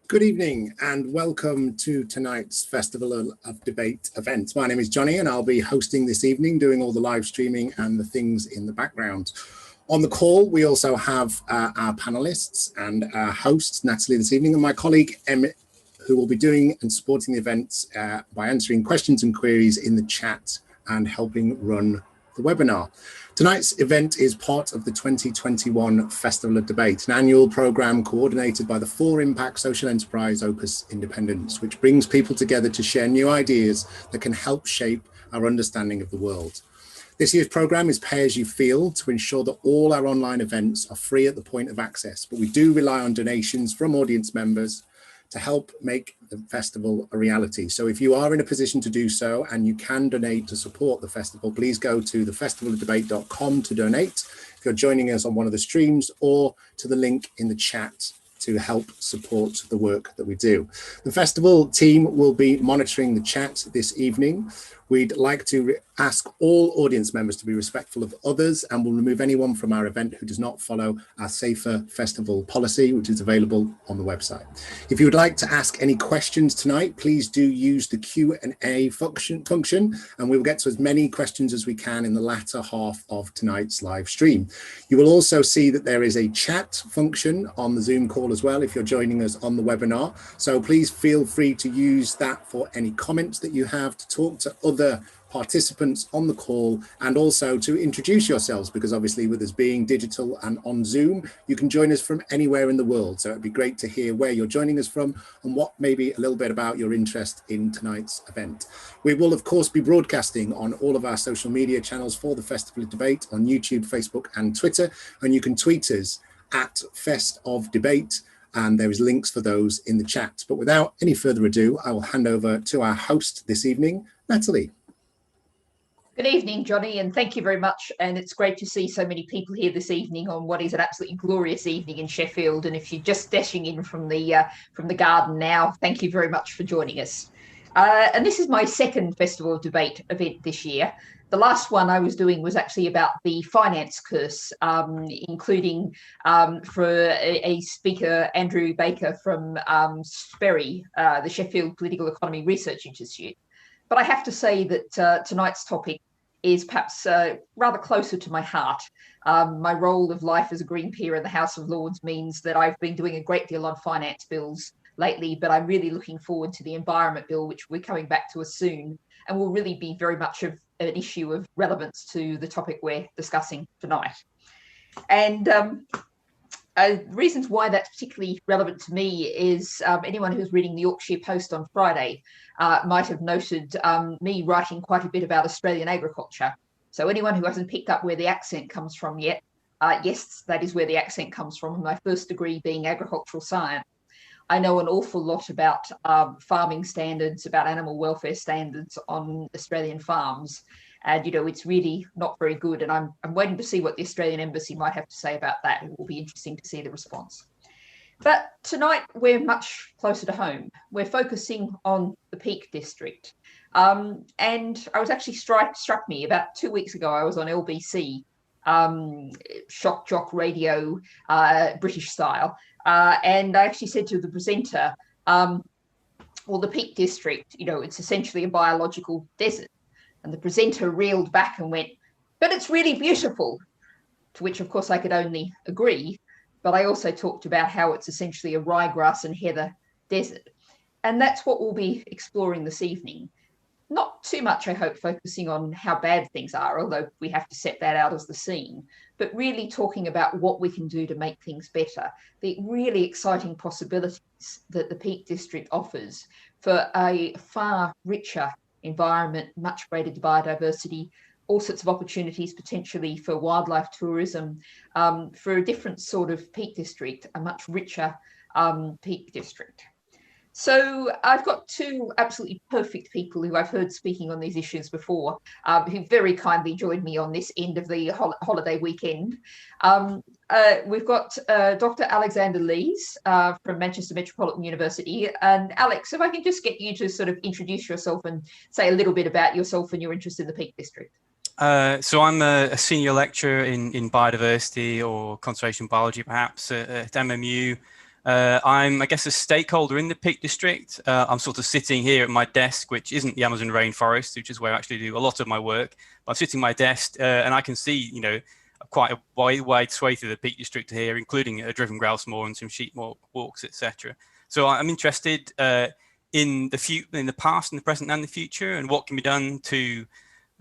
Good evening and welcome to tonight's Festival of Debate event. My name is Johnny and I'll be hosting this evening, doing all the live streaming and the things in the background. On the call, we also have our panelists and our hosts, Natalie this evening, and my colleague Emmett, who will be doing and supporting the events by answering questions and queries in the chat and helping run the webinar. Tonight's event is part of the 2021 Festival of Debate, an annual programme coordinated by the For Impact social enterprise Opus Independence, which brings people together to share new ideas that can help shape our understanding of the world. This year's programme is Pay As You Feel to ensure that all our online events are free at the point of access, but we do rely on donations from audience members to help make the festival a reality. So if you are in a position to do so and you can donate to support the festival, please go to thefestivalofdebate.com to donate if you're joining us on one of the streams, or to the link in the chat to help support the work that we do. The festival team will be monitoring the chat this evening. We'd like to ask all audience members to be respectful of others, and we'll remove anyone from our event who does not follow our Safer Festival policy, which is available on the website. If you would like to ask any questions tonight, please do use the Q&A function, and we will get to as many questions as we can in the latter half of tonight's live stream. You will also see that there is a chat function on the Zoom call as well if you're joining us on the webinar. So please feel free to use that for any comments that you have, to talk to other participants on the call, and also to introduce yourselves, because obviously with us being digital and on Zoom, you can join us from anywhere in the world. So it'd be great to hear where you're joining us from and what maybe a little bit about your interest in tonight's event. We will of course be broadcasting on all of our social media channels for the Festival of Debate on YouTube, Facebook and Twitter, and you can tweet us at Fest of Debate, and there is links for those in the chat. But without any further ado, I will hand over to our host this evening, Natalie. Good evening, Johnny, and thank you very much. And it's great to see so many people here this evening on what is an absolutely glorious evening in Sheffield. And if you're just dashing in from the garden now, thank you very much for joining us. And this is my second Festival of Debate event this year. The last one I was doing was actually about the finance curse, including for a speaker, Andrew Baker from SPERI, the Sheffield Political Economy Research Institute. But I have to say that tonight's topic is perhaps rather closer to my heart. My role of life as a Green peer in the House of Lords means that I've been doing a great deal on finance bills lately, but I'm really looking forward to the Environment Bill, which we're coming back to us soon, and will really be very much of an issue of relevance to the topic we're discussing tonight. And reasons why that's particularly relevant to me is anyone who's reading the Yorkshire Post on Friday might have noted me writing quite a bit about Australian agriculture. So anyone who hasn't picked up where the accent comes from yet, yes, that is where the accent comes from, my first degree being agricultural science. I know an awful lot about farming standards, about animal welfare standards on Australian farms. And, you know, it's really not very good. And I'm waiting to see what the Australian Embassy might have to say about that. It will be interesting to see the response. But tonight, we're much closer to home. We're focusing on the Peak District. And I was actually struck me about 2 weeks ago, I was on LBC, shock jock radio, British style. And I actually said to the presenter, well, the Peak District, you know, it's essentially a biological desert. And the presenter reeled back and went, but it's really beautiful. To which, of course, I could only agree. But I also talked about how it's essentially a ryegrass and heather desert. And that's what we'll be exploring this evening. Not too much, I hope, focusing on how bad things are, although we have to set that out as the scene, but really talking about what we can do to make things better, the really exciting possibilities that the Peak District offers for a far richer environment, much greater biodiversity, all sorts of opportunities potentially for wildlife tourism, for a different sort of Peak District, a much richer Peak District. So I've got two absolutely perfect people who I've heard speaking on these issues before, who very kindly joined me on this end of the holiday weekend. We've got Dr. Alexander Lees from Manchester Metropolitan University. And Alex, if I can just get you to sort of introduce yourself and say a little bit about yourself and your interest in the Peak District. So I'm a senior lecturer in biodiversity or conservation biology, perhaps, at MMU. I'm, I guess, a stakeholder in the Peak District. I'm sort of sitting here at my desk, which isn't the Amazon rainforest, which is where I actually do a lot of my work. But I'm sitting at my desk and I can see, quite a wide swathe of the Peak District here, including a driven grouse moor and some sheep walks, etc. So I'm interested in the past, and the present, and the future, and what can be done to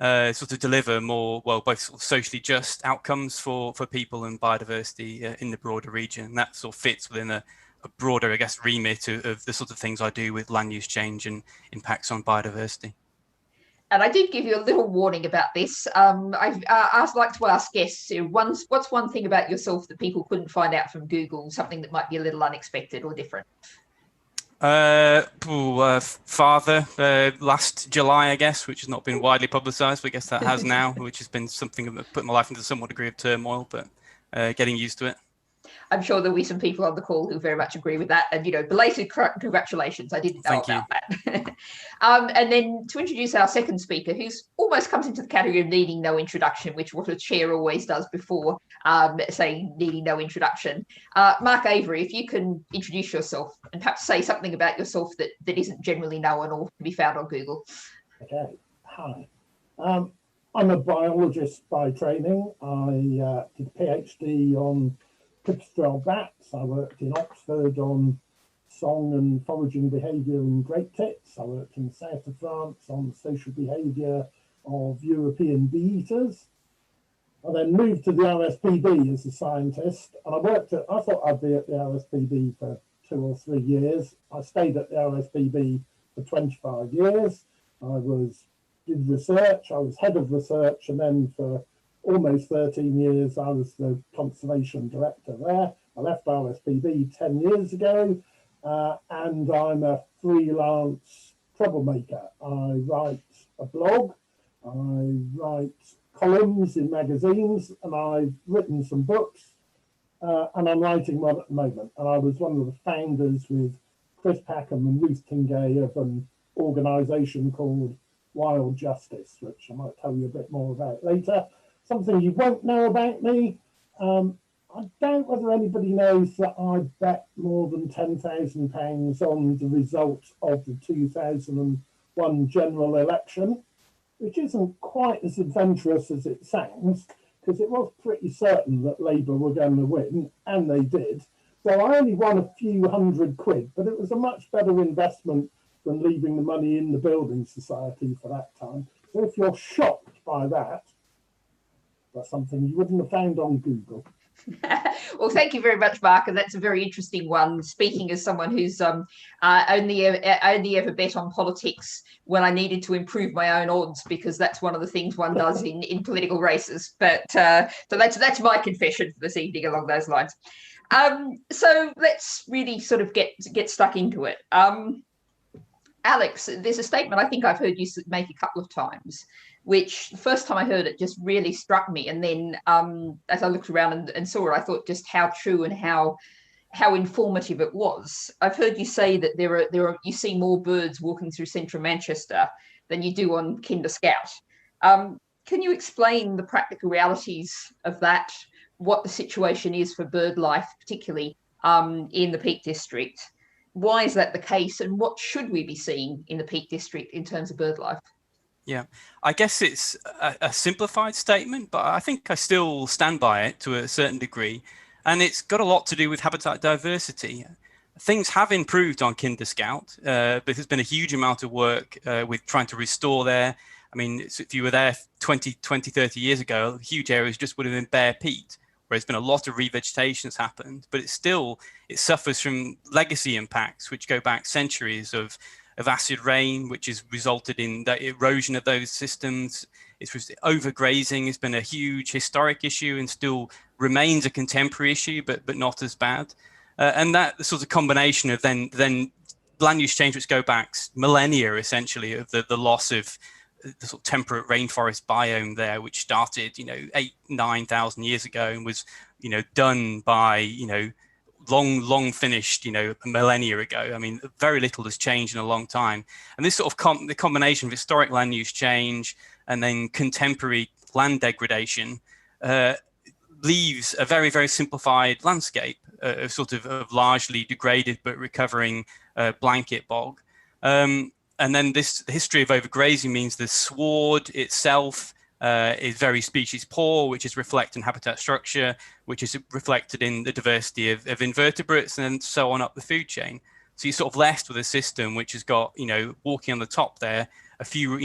sort of deliver more, both sort of socially just outcomes for people and biodiversity in the broader region. And that sort of fits within a broader, I guess, remit of the sort of things I do with land use change and impacts on biodiversity. And I did give you a little warning about this. I'd like to ask guests, what's one thing about yourself that people couldn't find out from Google, something that might be a little unexpected or different? Father last July, I guess, which has not been widely publicised, but I guess that has now, which has been something that put my life into somewhat degree of turmoil, but getting used to it. I'm sure there'll be some people on the call who very much agree with that. And, belated congratulations. I didn't know about that. And then to introduce our second speaker, who's almost comes into the category of needing no introduction, which what a chair always does before saying needing no introduction. Mark Avery, if you can introduce yourself and perhaps say something about yourself that isn't generally known or can be found on Google. Okay. Hi. I'm a biologist by training. I did a PhD on pipistrelle bats. I worked in Oxford on song and foraging behaviour in great tits. I worked in the south of France on social behaviour of European bee eaters. I then moved to the RSPB as a scientist, and I thought I'd be at the RSPB for 2 or 3 years. I stayed at the RSPB for 25 years. I did research, I was head of research, and then for almost 13 years, I was the conservation director there. I left RSPB 10 years ago, and I'm a freelance troublemaker. I write a blog, I write columns in magazines, and I've written some books, and I'm writing one at the moment. And I was one of the founders with Chris Packham and Ruth Tingay of an organisation called Wild Justice, which I might tell you a bit more about later. Something you won't know about me, I doubt whether anybody knows that I bet more than £10,000 on the result of the 2001 general election, which isn't quite as adventurous as it sounds, because it was pretty certain that Labour were going to win, and they did. So I only won a few £100, but it was a much better investment than leaving the money in the Building Society for that time. So if you're shocked by that, that's something you wouldn't have found on Google. Well, thank you very much, Mark, and that's a very interesting one. Speaking as someone who's only ever bet on politics when I needed to improve my own odds, because that's one of the things one does in political races. But so that's my confession for this evening along those lines. So let's really sort of get stuck into it. Alex, there's a statement I think I've heard you make a couple of times, which the first time I heard it just really struck me. And then as I looked around and saw it, I thought just how true and how informative it was. I've heard you say that you see more birds walking through central Manchester than you do on Kinder Scout. Can you explain the practical realities of that, what the situation is for bird life, particularly in the Peak District? Why is that the case, and what should we be seeing in the Peak District in terms of bird life? Yeah, I guess it's a simplified statement, but I think I still stand by it to a certain degree. And it's got a lot to do with habitat diversity. Things have improved on Kinder Scout, but there's been a huge amount of work with trying to restore there. I mean, if you were there 20, 30 years ago, huge areas just would have been bare peat, where there's been a lot of revegetation that's happened, but it suffers from legacy impacts, which go back centuries of acid rain, which has resulted in the erosion of those systems. It's overgrazing has been a huge historic issue and still remains a contemporary issue, but not as bad. And that sort of combination of then land use change, which go back millennia, essentially, of the loss of the sort of temperate rainforest biome there, which started, 8,000-9,000 years ago and was, done by, long finished, millennia ago. I mean, very little has changed in a long time. And this sort of the combination of historic land use change and then contemporary land degradation leaves a very, very simplified landscape of largely degraded but recovering blanket bog. And then this history of overgrazing means the sward itself is very species poor, which is reflected in habitat structure, which is reflected in the diversity of invertebrates, and so on up the food chain. So you're sort of left with a system which has got, walking on the top there, a few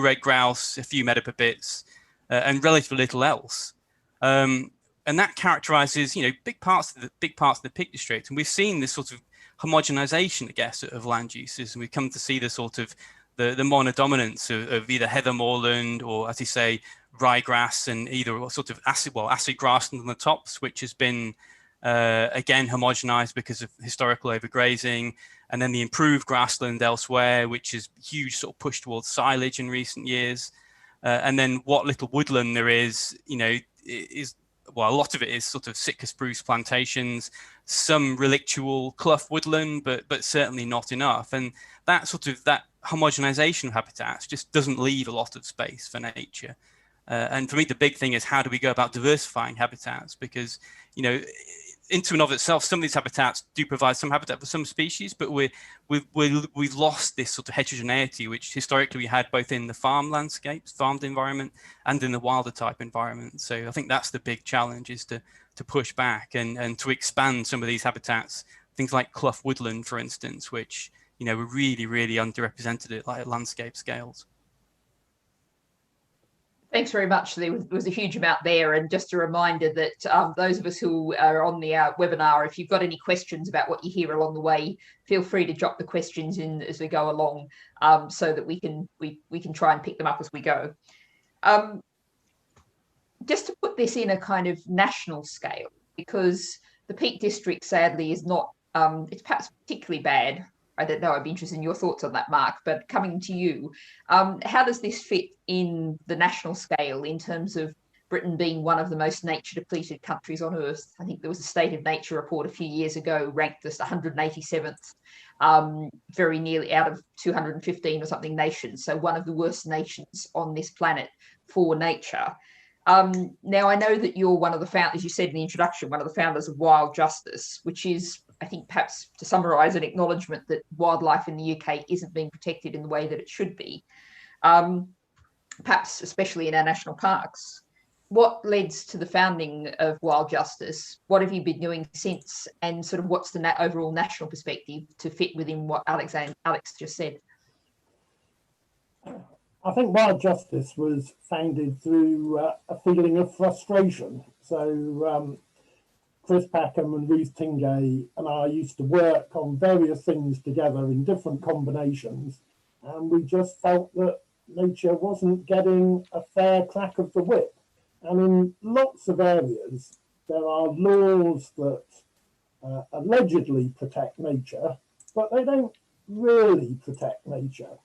red grouse, a few metapopits, and relatively little else. And that characterizes, big parts of the Peak District. And we've seen this sort of homogenization, I guess, of land uses, and we come to see the sort of the monodominance of either heather moorland or, as you say, ryegrass, and either sort of acid grassland on the tops, which has been again homogenized because of historical overgrazing, and then the improved grassland elsewhere, which is huge sort of push towards silage in recent years, and then what little woodland there is, a lot of it is sort of Sitka spruce plantations, some relictual clough woodland, but certainly not enough. And that homogenization of habitats just doesn't leave a lot of space for nature. And for me, the big thing is, how do we go about diversifying habitats? Because, into and of itself, some of these habitats do provide some habitat for some species, but we've lost this sort of heterogeneity, which historically we had both in the farmed environment, and in the wilder type environment. So I think that's the big challenge, is to push back and to expand some of these habitats, things like clough woodland, for instance, which, were really, really underrepresented at landscape scales. Thanks very much. There was a huge amount there. And just a reminder that those of us who are on the webinar, if you've got any questions about what you hear along the way, feel free to drop the questions in as we go along, so that we can try and pick them up as we go. Just to put this in a kind of national scale, because the Peak District, sadly, is not, it's perhaps particularly bad. I don't know, I'd be interested in your thoughts on that, Mark, but coming to you, how does this fit in the national scale in terms of Britain being one of the most nature depleted countries on earth? I think there was a State of Nature report a few years ago, ranked us 187th, very nearly out of 215 or something nations. So one of the worst nations on this planet for nature. Now, I know that you're one of the founders, as you said in the introduction, one of the founders of Wild Justice, which is, I think, perhaps to summarise, an acknowledgement that wildlife in the UK isn't being protected in the way that it should be, perhaps especially in our national parks. What led to the founding of Wild Justice? What have you been doing since? And sort of what's the overall national perspective to fit within what Alex just said? I think Wild Justice was founded through a feeling of frustration. So Chris Packham and Ruth Tingay and I used to work on various things together in different combinations, and we just felt that nature wasn't getting a fair crack of the whip. And in lots of areas, there are laws that allegedly protect nature, but they don't really protect nature.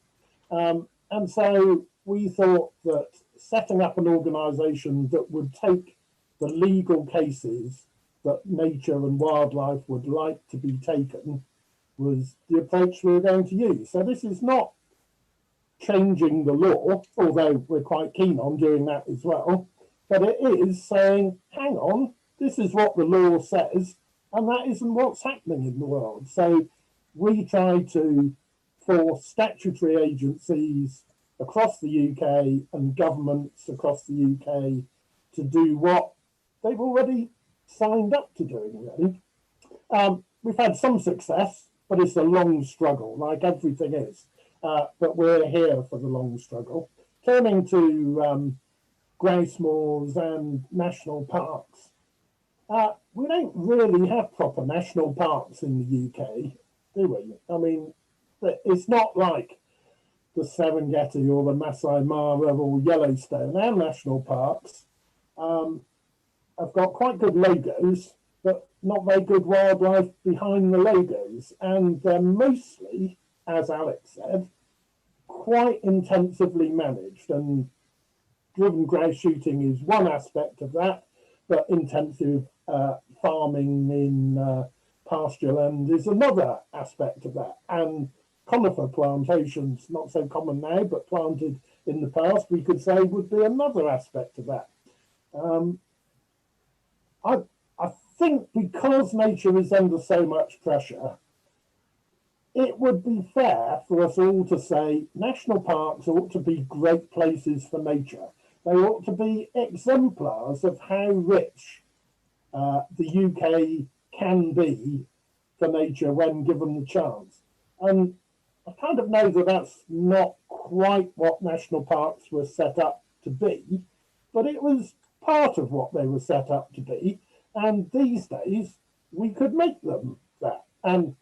And so we thought that setting up an organisation that would take the legal cases that nature and wildlife would like to be taken was the approach we were going to use. So this is not changing the law, although we're quite keen on doing that as well, but it is saying, hang on, this is what the law says, and that isn't what's happening in the world. So we try to force statutory agencies across the UK and governments across the UK to do what they've already signed up to doing, really. We've had some success, but it's a long struggle, like everything is. But we're here for the long struggle. Turning to grouse moors and national parks, we don't really have proper national parks in the UK, do we? I mean, it's not like the Serengeti or the Masai Mara or Yellowstone. Our national parks have got quite good logos, but not very good wildlife behind the logos. And they're mostly, as Alex said, quite intensively managed. And driven grouse shooting is one aspect of that, but intensive farming in pasture land is another aspect of that. And conifer plantations, not so common now, but planted in the past, we could say would be another aspect of that. I think because nature is under so much pressure, it would be fair for us all to say national parks ought to be great places for nature. They ought to be exemplars of how rich the UK can be for nature when given the chance. And I kind of know that that's not quite what national parks were set up to be, but it was part of what they were set up to be. And these days, we could make them that. And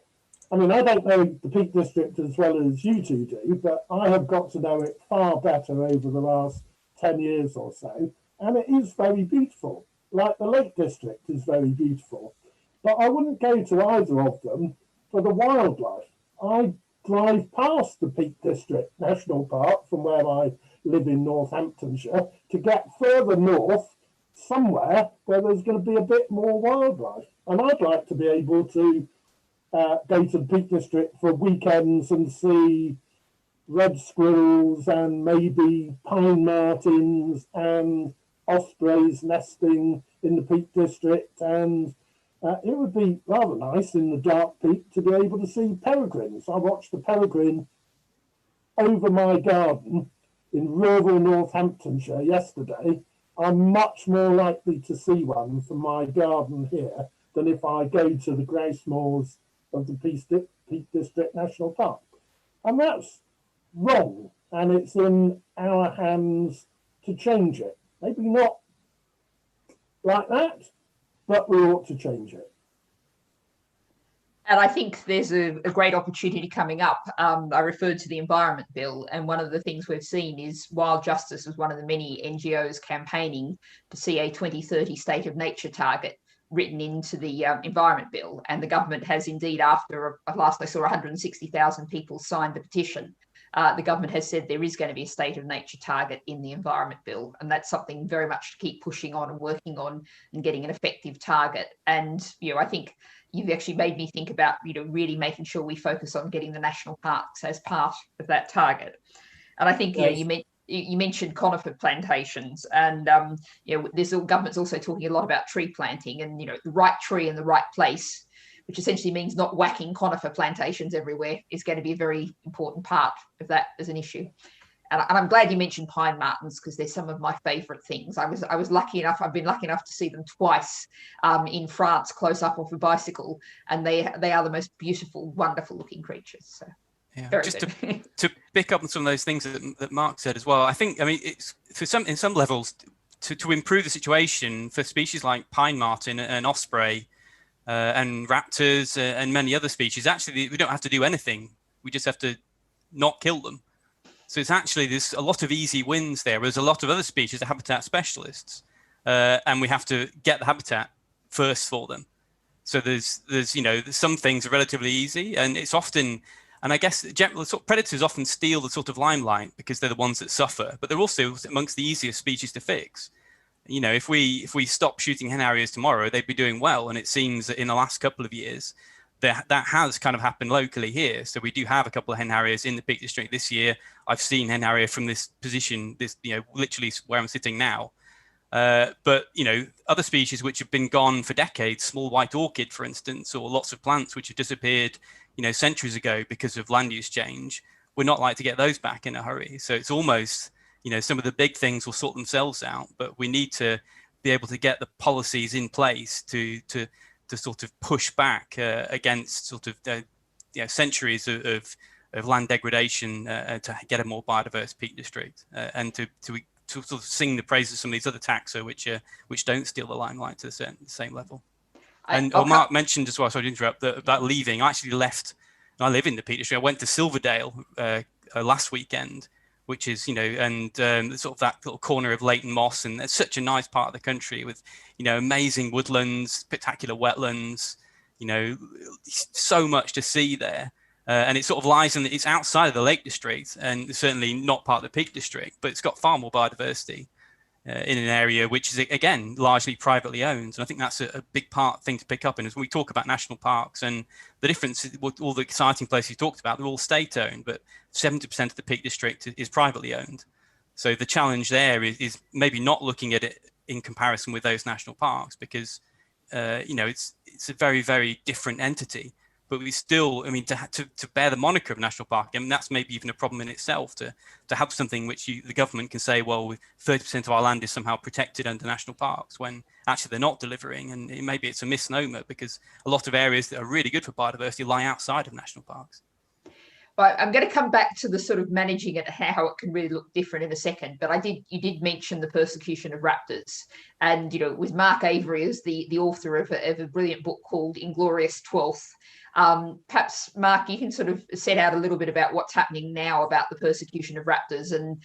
I mean, I don't know the Peak District as well as you two do, but I have got to know it far better over the last 10 years or so. And it is very beautiful, like the Lake District is very beautiful. But I wouldn't go to either of them for the wildlife. I drive past the Peak District National Park from where I live in Northamptonshire to get further north somewhere where there's going to be a bit more wildlife. And I'd like to be able to go to the Peak District for weekends and see red squirrels and maybe pine martens and ospreys nesting in the Peak District, and it would be rather nice in the dark peak to be able to see peregrines. I watched the peregrine over my garden in rural Northamptonshire yesterday. I'm much more likely to see one from my garden here than if I go to the grouse moors of the Peak District National Park. And that's wrong, and it's in our hands to change it. Maybe not like that, but we ought to change it. And I think there's a great opportunity coming up. I referred to the Environment Bill, and one of the things we've seen is Wild Justice was one of the many NGOs campaigning to see a 2030 state of nature target written into the Environment Bill. And the government has indeed, after last I saw 160,000 people signed the petition, the government has said there is going to be a state of nature target in the Environment Bill. And that's something very much to keep pushing on and working on and getting an effective target. And, I think you've actually made me think about, really making sure we focus on getting the national parks as part of that target. And I think, yes. You mentioned conifer plantations, and this government's also talking a lot about tree planting, and the right tree in the right place, which essentially means not whacking conifer plantations everywhere, is going to be a very important part of that as an issue. And I'm glad you mentioned pine martens, because they're some of my favourite things. I've been lucky enough to see them twice in France, close up off a bicycle, and they are the most beautiful, wonderful looking creatures. So. Yeah, just to pick up on some of those things that Mark said as well. It's in some levels to improve the situation for species like pine marten and osprey and raptors and many other species. Actually, we don't have to do anything. We just have to not kill them. So it's actually, there's a lot of easy wins there. There's a lot of other species that are habitat specialists, and we have to get the habitat first for them. So there's some things are relatively easy, and it's often. And I guess the sort of predators often steal the sort of limelight because they're the ones that suffer, but they're also amongst the easiest species to fix. If we stop shooting hen harriers tomorrow, they'd be doing well. And it seems that in the last couple of years, that has kind of happened locally here. So we do have a couple of hen harriers in the Peak District this year. I've seen hen harrier from this position, literally where I'm sitting now. But other species which have been gone for decades, small white orchid, for instance, or lots of plants which have disappeared centuries ago because of land use change, we're not like to get those back in a hurry. So it's almost, some of the big things will sort themselves out, but we need to be able to get the policies in place to sort of push back against sort of centuries of land degradation to get a more biodiverse Peak District and to sort of sing the praises of some of these other taxa which don't steal the limelight to the same level. And Mark mentioned as well, sorry to interrupt, about leaving. I actually left, I live in the Peak District. I went to Silverdale last weekend, which is, and sort of that little corner of Leighton Moss. And it's such a nice part of the country with, amazing woodlands, spectacular wetlands, so much to see there. And it sort of lies it's outside of the Lake District and certainly not part of the Peak District, but it's got far more biodiversity in an area which is, again, largely privately owned. And I think that's a big thing to pick up in as we talk about national parks. And the difference, all the exciting places you talked about, they're all state-owned, but 70% of the Peak District is privately owned. So the challenge there is maybe not looking at it in comparison with those national parks, because it's a very, very different entity. But we still, I mean, to bear the moniker of national park, I mean, that's maybe even a problem in itself, to have something which the government can say, well, 30% of our land is somehow protected under national parks, when actually they're not delivering. And maybe it's a misnomer, because a lot of areas that are really good for biodiversity lie outside of national parks. Well, I'm going to come back to the sort of managing it, how it can really look different in a second. But you did mention the persecution of raptors, and with Mark Avery as the author of a brilliant book called Inglorious 12th. Perhaps, Mark, you can sort of set out a little bit about what's happening now about the persecution of raptors. And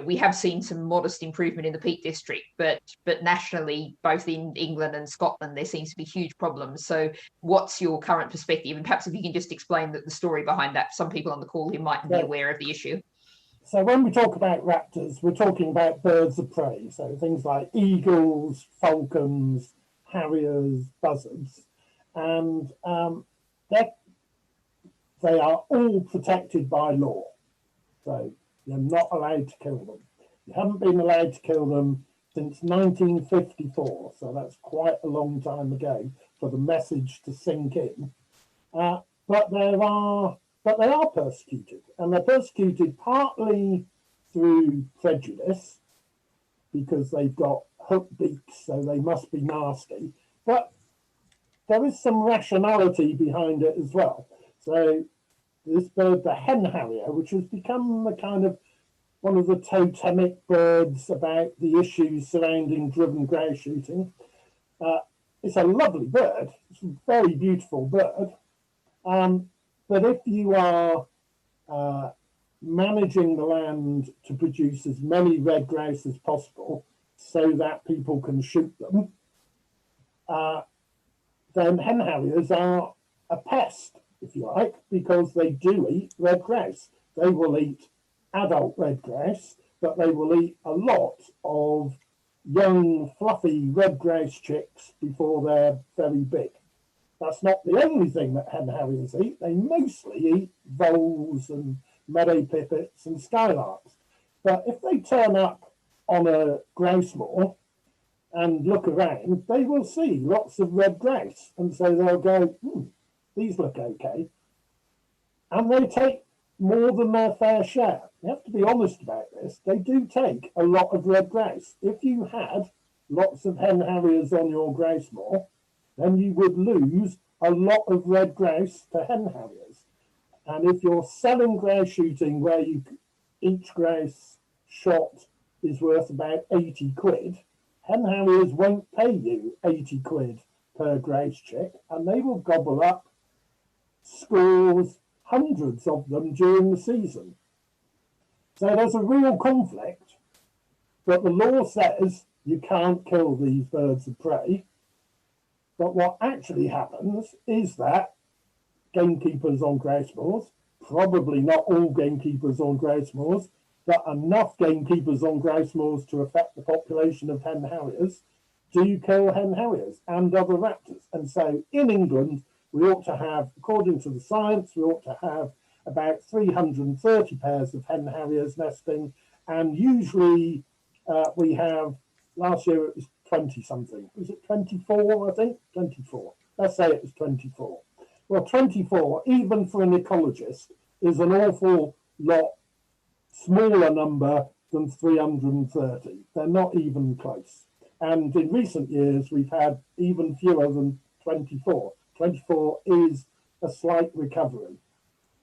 we have seen some modest improvement in the Peak District, but nationally, both in England and Scotland, there seems to be huge problems. So what's your current perspective? And perhaps if you can just explain the story behind that, some people on the call who mightn't be aware of the issue. So when we talk about raptors, we're talking about birds of prey. So things like eagles, falcons, harriers, buzzards. And they are all protected by law. So you're not allowed to kill them. You haven't been allowed to kill them since 1954. So that's quite a long time ago for the message to sink in. But they are persecuted, and they're persecuted partly through prejudice, because they've got hooked beaks, so they must be nasty. But there is some rationality behind it as well. So this bird, the hen harrier, which has become the kind of one of the totemic birds about the issues surrounding driven grouse shooting. It's a lovely bird. It's a very beautiful bird. But if you are managing the land to produce as many red grouse as possible so that people can shoot them, then hen harriers are a pest, if you like, because they do eat red grouse. They will eat adult red grouse, but they will eat a lot of young, fluffy red grouse chicks before they're very big. That's not the only thing that hen harriers eat. They mostly eat voles and meadow pipits and skylarks. But if they turn up on a grouse moor and look around, they will see lots of red grouse. And so they'll go, these look okay. And they take more than their fair share. You have to be honest about this. They do take a lot of red grouse. If you had lots of hen harriers on your grouse moor, then you would lose a lot of red grouse to hen harriers. And if you're selling grouse shooting where each grouse shot is worth about 80 quid, hen harriers won't pay you 80 quid per grouse chick, and they will gobble up scores, hundreds of them during the season. So there's a real conflict, but the law says you can't kill these birds of prey. But what actually happens is that gamekeepers on grouse moors, probably not all gamekeepers on grouse moors, but enough gamekeepers on grouse moors to affect the population of hen harriers, do kill hen harriers and other raptors. And so in England, we ought to have, according to the science, we ought to have about 330 pairs of hen harriers nesting. And usually we have, last year it was 20 something. Was it 24, I think? 24. Let's say it was 24. Well, 24, even for an ecologist, is an awful lot smaller number than 330. They're not even close. And in recent years, we've had even fewer than 24. 24 is a slight recovery.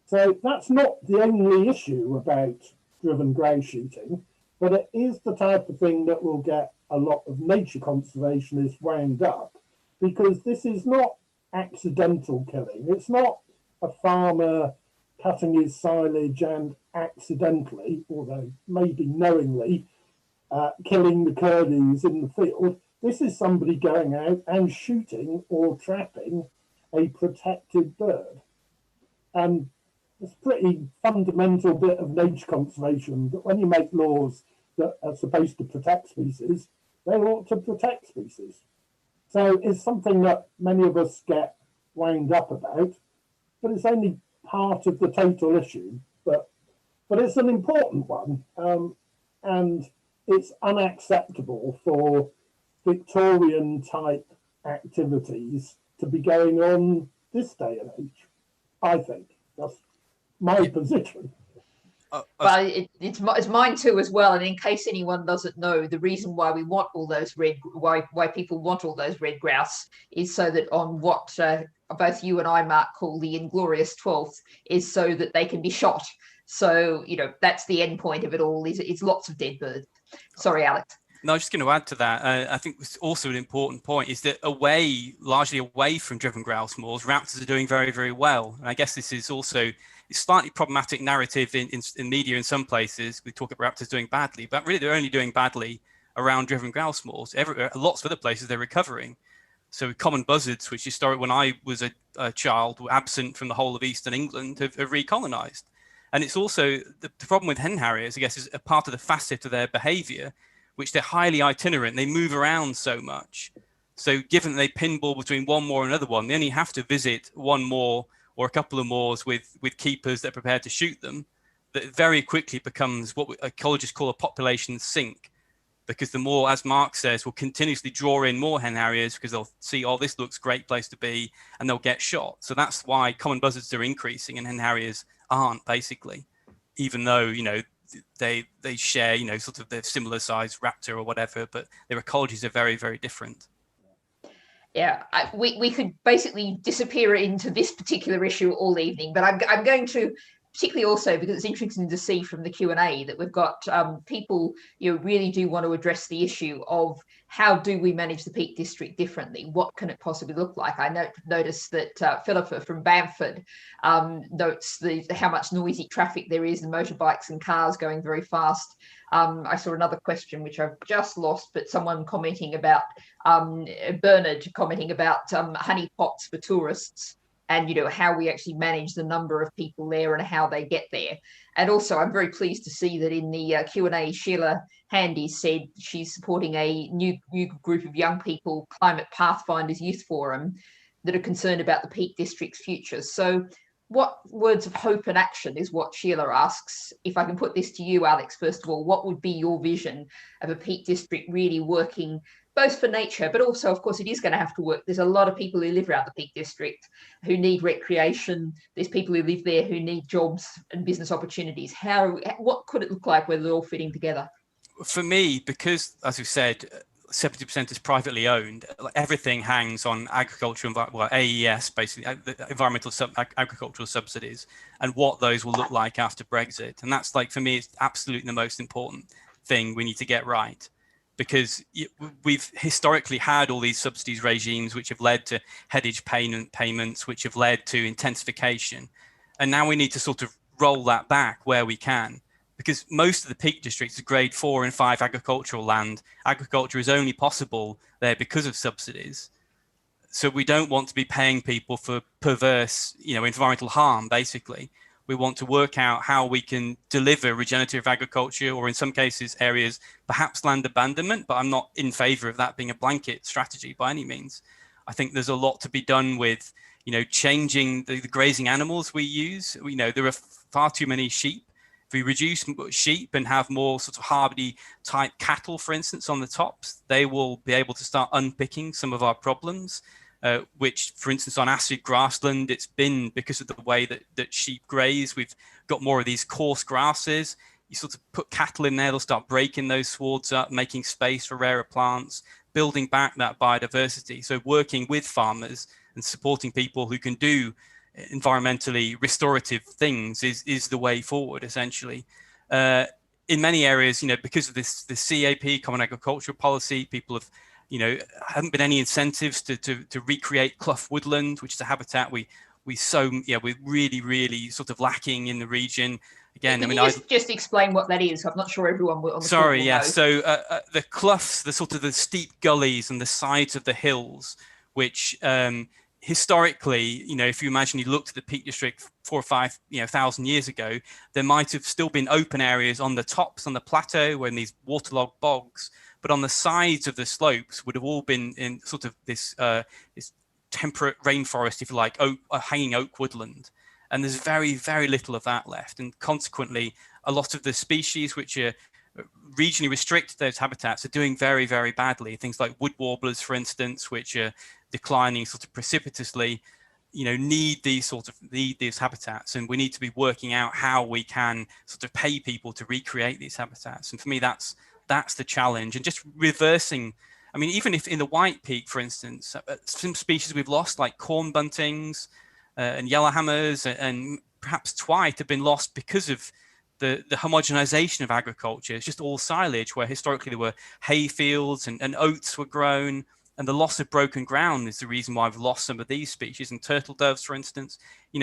So that's not the only issue about driven grouse shooting, but it is the type of thing that will get a lot of nature conservationists wound up, because this is not accidental killing. It's not a farmer cutting his silage and accidentally, although maybe knowingly, killing the curlews in the field. This is somebody going out and shooting or trapping a protected bird. And it's a pretty fundamental bit of nature conservation that when you make laws that are supposed to protect species, they ought to protect species. So it's something that many of us get wound up about, but it's only part of the total issue. But it's an important one, and it's unacceptable for Victorian type activities to be going on this day and age. I think that's my position. But it's mine too as well. And in case anyone doesn't know, the reason why we want all those why people want all those red grouse is so that on what both you and I, Mark, call the inglorious 12th, is so that they can be shot. So, you know, that's the end point of it all, is it's lots of dead birds. Sorry, Alex. No, I'm just going to add to that. I think it's also an important point is that largely away from driven grouse moors, raptors are doing very, very well. And I guess this is also a slightly problematic narrative in media in some places. We talk about raptors doing badly, but really they're only doing badly around driven grouse moors. Lots of other places they're recovering. So common buzzards, which historically when I was a child were absent from the whole of eastern England, have recolonized. And it's also the problem with hen harriers, I guess, is a part of the facet of their behavior, which they're highly itinerant. They move around so much. So given that they pinball between one moor and another one, they only have to visit one moor or a couple of moors with keepers that are prepared to shoot them. That very quickly becomes what ecologists call a population sink, because the moor, as Mark says, will continuously draw in more hen harriers because they'll see, oh, this looks a great place to be, and they'll get shot. So that's why common buzzards are increasing and hen harriers aren't, basically, even though, you know, they share, you know, sort of the similar size raptor or whatever, but their ecologies are very, very different. Yeah, we could basically disappear into this particular issue all evening, but I'm going to, particularly also because it's interesting to see from the Q&A that we've got people, you know, really do want to address the issue of how do we manage the Peak District differently? What can it possibly look like? I noticed that Philippa from Bamford notes how much noisy traffic there is, and motorbikes and cars going very fast. I saw another question, which I've just lost, but someone commenting about, Bernard commenting about honey pots for tourists, and, you know, how we actually manage the number of people there and how they get there. And also, I'm very pleased to see that in the Q&A, Sheila Handy said she's supporting a new group of young people, Climate Pathfinders Youth Forum, that are concerned about the Peak District's future. So what words of hope and action is what Sheila asks? If I can put this to you, Alex, first of all, what would be your vision of a Peak District really working both for nature, but also, of course, it is going to have to work. There's a lot of people who live around the Peak District who need recreation. There's people who live there who need jobs and business opportunities. What could it look like where they're all fitting together? For me, because, as we said, 70% is privately owned, everything hangs on agriculture, well, AES, basically, the environmental agricultural subsidies, and what those will look like after Brexit. And that's, like, for me, it's absolutely the most important thing we need to get right. Because we've historically had all these subsidies regimes which have led to headage payments, which have led to intensification. And now we need to sort of roll that back where we can, because most of the Peak Districts are grade 4 and 5 agricultural land. Agriculture is only possible there because of subsidies. So we don't want to be paying people for perverse, you know, environmental harm, basically. We want to work out how we can deliver regenerative agriculture, or in some cases areas, perhaps land abandonment, but I'm not in favor of that being a blanket strategy by any means. I think there's a lot to be done with, you know, changing the grazing animals we use. You know, there are far too many sheep. If we reduce sheep and have more sort of hardy type cattle, for instance, on the tops, they will be able to start unpicking some of our problems. Which, for instance, on acid grassland, it's been because of the way that sheep graze. We've got more of these coarse grasses. You sort of put cattle in there, they'll start breaking those swards up, making space for rarer plants, building back that biodiversity. So working with farmers and supporting people who can do environmentally restorative things is the way forward, essentially. In many areas, you know, because of this CAP, Common Agricultural Policy, people have, you know, haven't been any incentives to recreate clough woodland, which is a habitat we're really sort of lacking in the region. Again, Can you just explain what that is? I'm not sure everyone will. Sorry, yeah. So the cloughs, the sort of the steep gullies and the sides of the hills, which historically, you know, if you imagine you looked at the Peak District 4 or 5, you know, 1,000 years ago, there might have still been open areas on the tops, on the plateau, or in these waterlogged bogs. But on the sides of the slopes would have all been in sort of this temperate rainforest, if you like, hanging oak woodland. And there's very, very little of that left. And consequently, a lot of the species which are regionally restrict those habitats are doing very, very badly. Things like wood warblers, for instance, which are declining sort of precipitously, need these habitats, and we need to be working out how we can sort of pay people to recreate these habitats. And for me, that's the challenge. And just reversing, I mean, even if in the White Peak, for instance, some species we've lost, like corn buntings and yellowhammers and perhaps twite, have been lost because of the homogenization of agriculture. It's just all silage, where historically there were hay fields and oats were grown. And the loss of broken ground is the reason why we've lost some of these species. And turtle doves, for instance,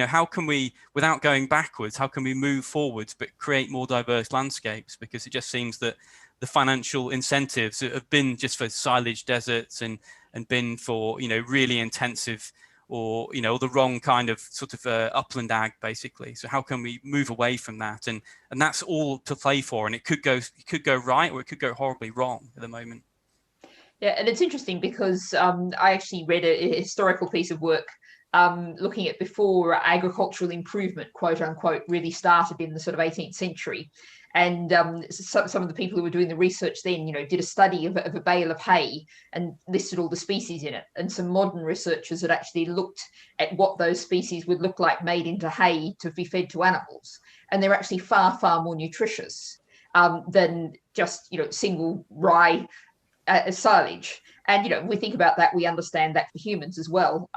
how can we, without going backwards, how can we move forwards but create more diverse landscapes? Because it just seems that the financial incentives have been just for silage deserts and been for, really intensive or, the wrong kind of sort of upland ag, basically. So how can we move away from that? And that's all to play for. And it could go right, or it could go horribly wrong at the moment. Yeah, and it's interesting because I actually read a historical piece of work looking at before agricultural improvement, quote unquote, really started in the sort of 18th century. And some of the people who were doing the research then, did a study of a bale of hay and listed all the species in it. And some modern researchers had actually looked at what those species would look like made into hay to be fed to animals. And they're actually far, far more nutritious than just, single rye silage. And we think about that, we understand that for humans as well.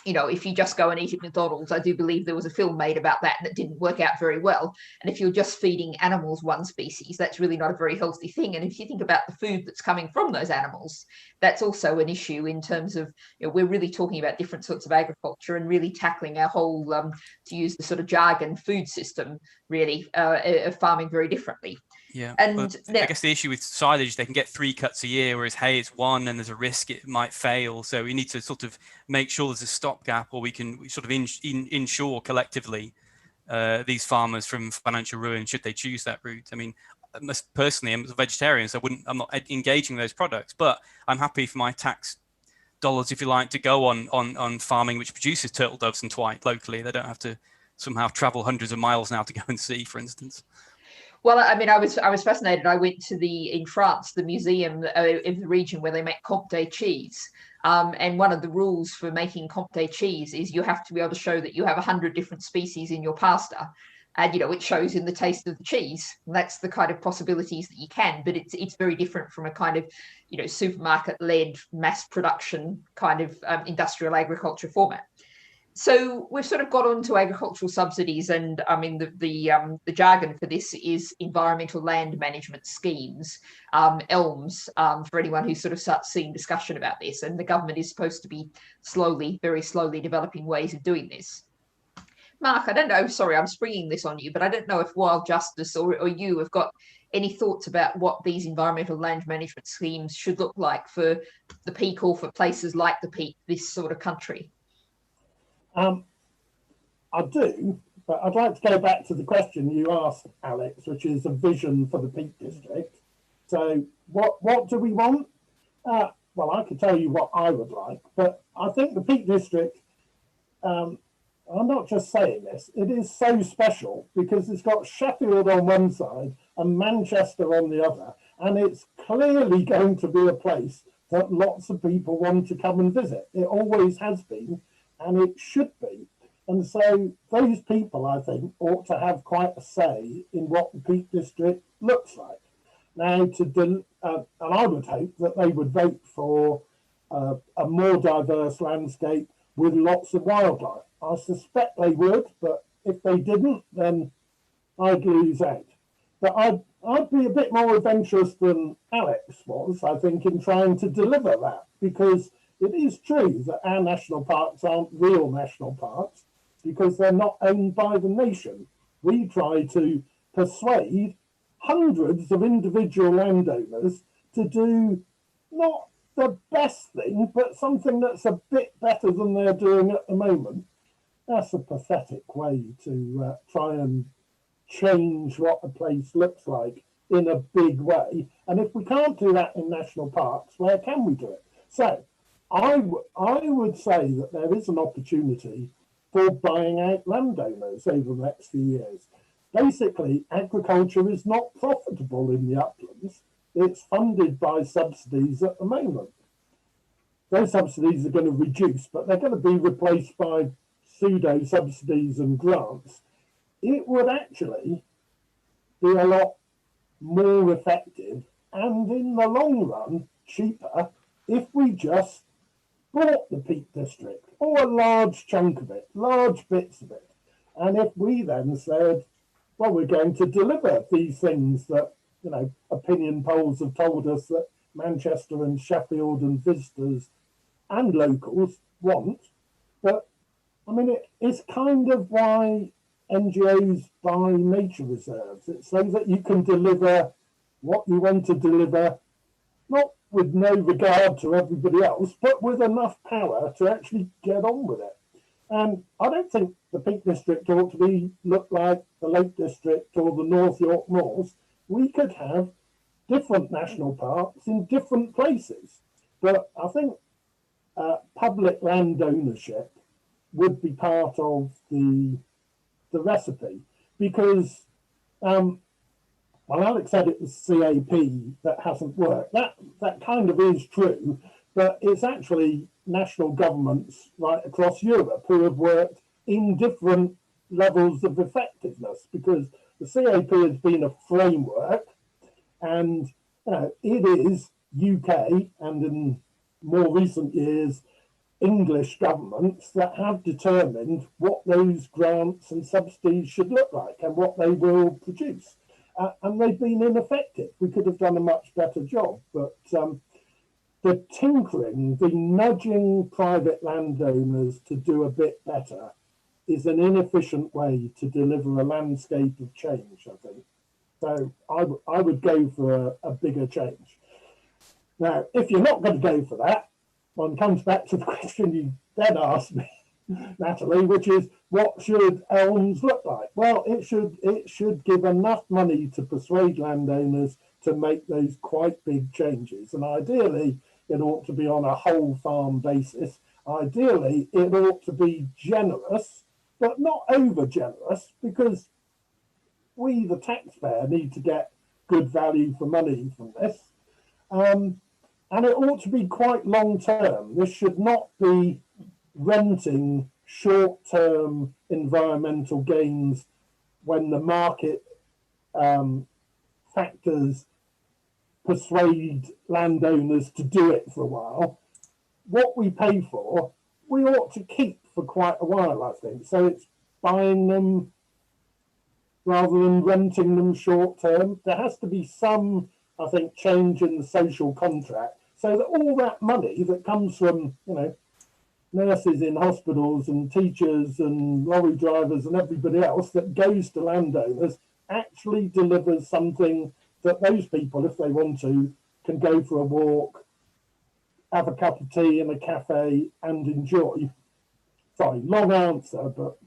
If you just go and eat at McDonald's, I do believe there was a film made about that and it didn't work out very well. And if you're just feeding animals one species, that's really not a very healthy thing. And if you think about the food that's coming from those animals, that's also an issue in terms of, we're really talking about different sorts of agriculture and really tackling our whole, to use the sort of jargon, food system, really, of farming very differently. Yeah, and now, I guess the issue with silage, they can get 3 cuts a year, whereas hay is 1, and there's a risk it might fail. So we need to sort of make sure there's a stopgap, or we can sort of insure collectively these farmers from financial ruin should they choose that route. I mean, personally, I'm a vegetarian, so I'm not engaging those products, but I'm happy for my tax dollars, if you like, to go on farming which produces turtle doves and twite locally. They don't have to somehow travel hundreds of miles now to go and see, for instance. Well, I mean, I was fascinated. I went to in France, the museum in the region where they make Comté cheese. And one of the rules for making Comté cheese is you have to be able to show that you have 100 different species in your pasta. And, it shows in the taste of the cheese. And that's the kind of possibilities that you can. But it's very different from a kind of, supermarket-led mass production kind of industrial agriculture format. So we've sort of got onto agricultural subsidies, and I mean the jargon for this is environmental land management schemes, ELMS, for anyone who sort of starts seeing discussion about this. And the government is supposed to be very slowly developing ways of doing this. Mark, I don't know, sorry, I'm springing this on you, but I don't know if Wild Justice or you have got any thoughts about what these environmental land management schemes should look like for the Peak or for places like the Peak, this sort of country. I do, but I'd like to go back to the question you asked, Alex, which is a vision for the Peak District. So what do we want? Well, I could tell you what I would like, but I think the Peak District, I'm not just saying this, it is so special because it's got Sheffield on one side and Manchester on the other, and it's clearly going to be a place that lots of people want to come and visit. It always has been, and it should be. And so those people, I think, ought to have quite a say in what the Peak District looks like. Now, and I would hope that they would vote for a more diverse landscape with lots of wildlife. I suspect they would, but if they didn't, then I'd lose out. But I'd be a bit more adventurous than Alex was, I think, in trying to deliver that, because it is true that our national parks aren't real national parks because they're not owned by the nation. We try to persuade hundreds of individual landowners to do not the best thing, but something that's a bit better than they're doing at the moment. That's a pathetic way to try and change what a place looks like in a big way. And if we can't do that in national parks, where can we do it? So I would say that there is an opportunity for buying out landowners over the next few years. basically agriculture is not profitable in the uplands. It's funded by subsidies at the moment. Those subsidies are going to reduce, but they're going to be replaced by pseudo subsidies and grants. It would actually be a lot more effective and in the long run cheaper if we just bought the Peak District or a large chunk of it, large bits of it. And if we then said, well, we're going to deliver these things that, you know, opinion polls have told us that Manchester and Sheffield and visitors and locals want. But I mean, it's kind of why NGOs buy nature reserves. It's so that you can deliver what you want to deliver, not with no regard to everybody else, but with enough power to actually get on with it. And I don't think the Peak District ought to look like the Lake District or the North York Moors. We could have different national parks in different places. But I think public land ownership would be part of the recipe, because well, Alex said it was CAP that hasn't worked. That kind of is true, but it's actually national governments right across Europe who have worked in different levels of effectiveness, because the CAP has been a framework, and it is UK and in more recent years English governments that have determined what those grants and subsidies should look like and what they will produce. And they've been ineffective. We could have done a much better job, but the tinkering, the nudging private landowners to do a bit better is an inefficient way to deliver a landscape of change, I think. So I would go for a bigger change. Now, if you're not going to go for that, one comes back to the question you then asked me, Natalie, which is, what should elms look like? Well, it should give enough money to persuade landowners to make those quite big changes. And ideally, it ought to be on a whole farm basis. Ideally, it ought to be generous, but not over generous, because we, the taxpayer, need to get good value for money from this. And it ought to be quite long term. This should not be renting short-term environmental gains when the market factors persuade landowners to do it for a while. What we pay for, we ought to keep for quite a while, I think. So it's buying them rather than renting them short-term. There has to be some, I think, change in the social contract, so that all that money that comes from, nurses in hospitals and teachers and lorry drivers and everybody else that goes to landowners actually delivers something that those people, if they want to, can go for a walk, have a cup of tea in a cafe and enjoy. Sorry, long answer, but...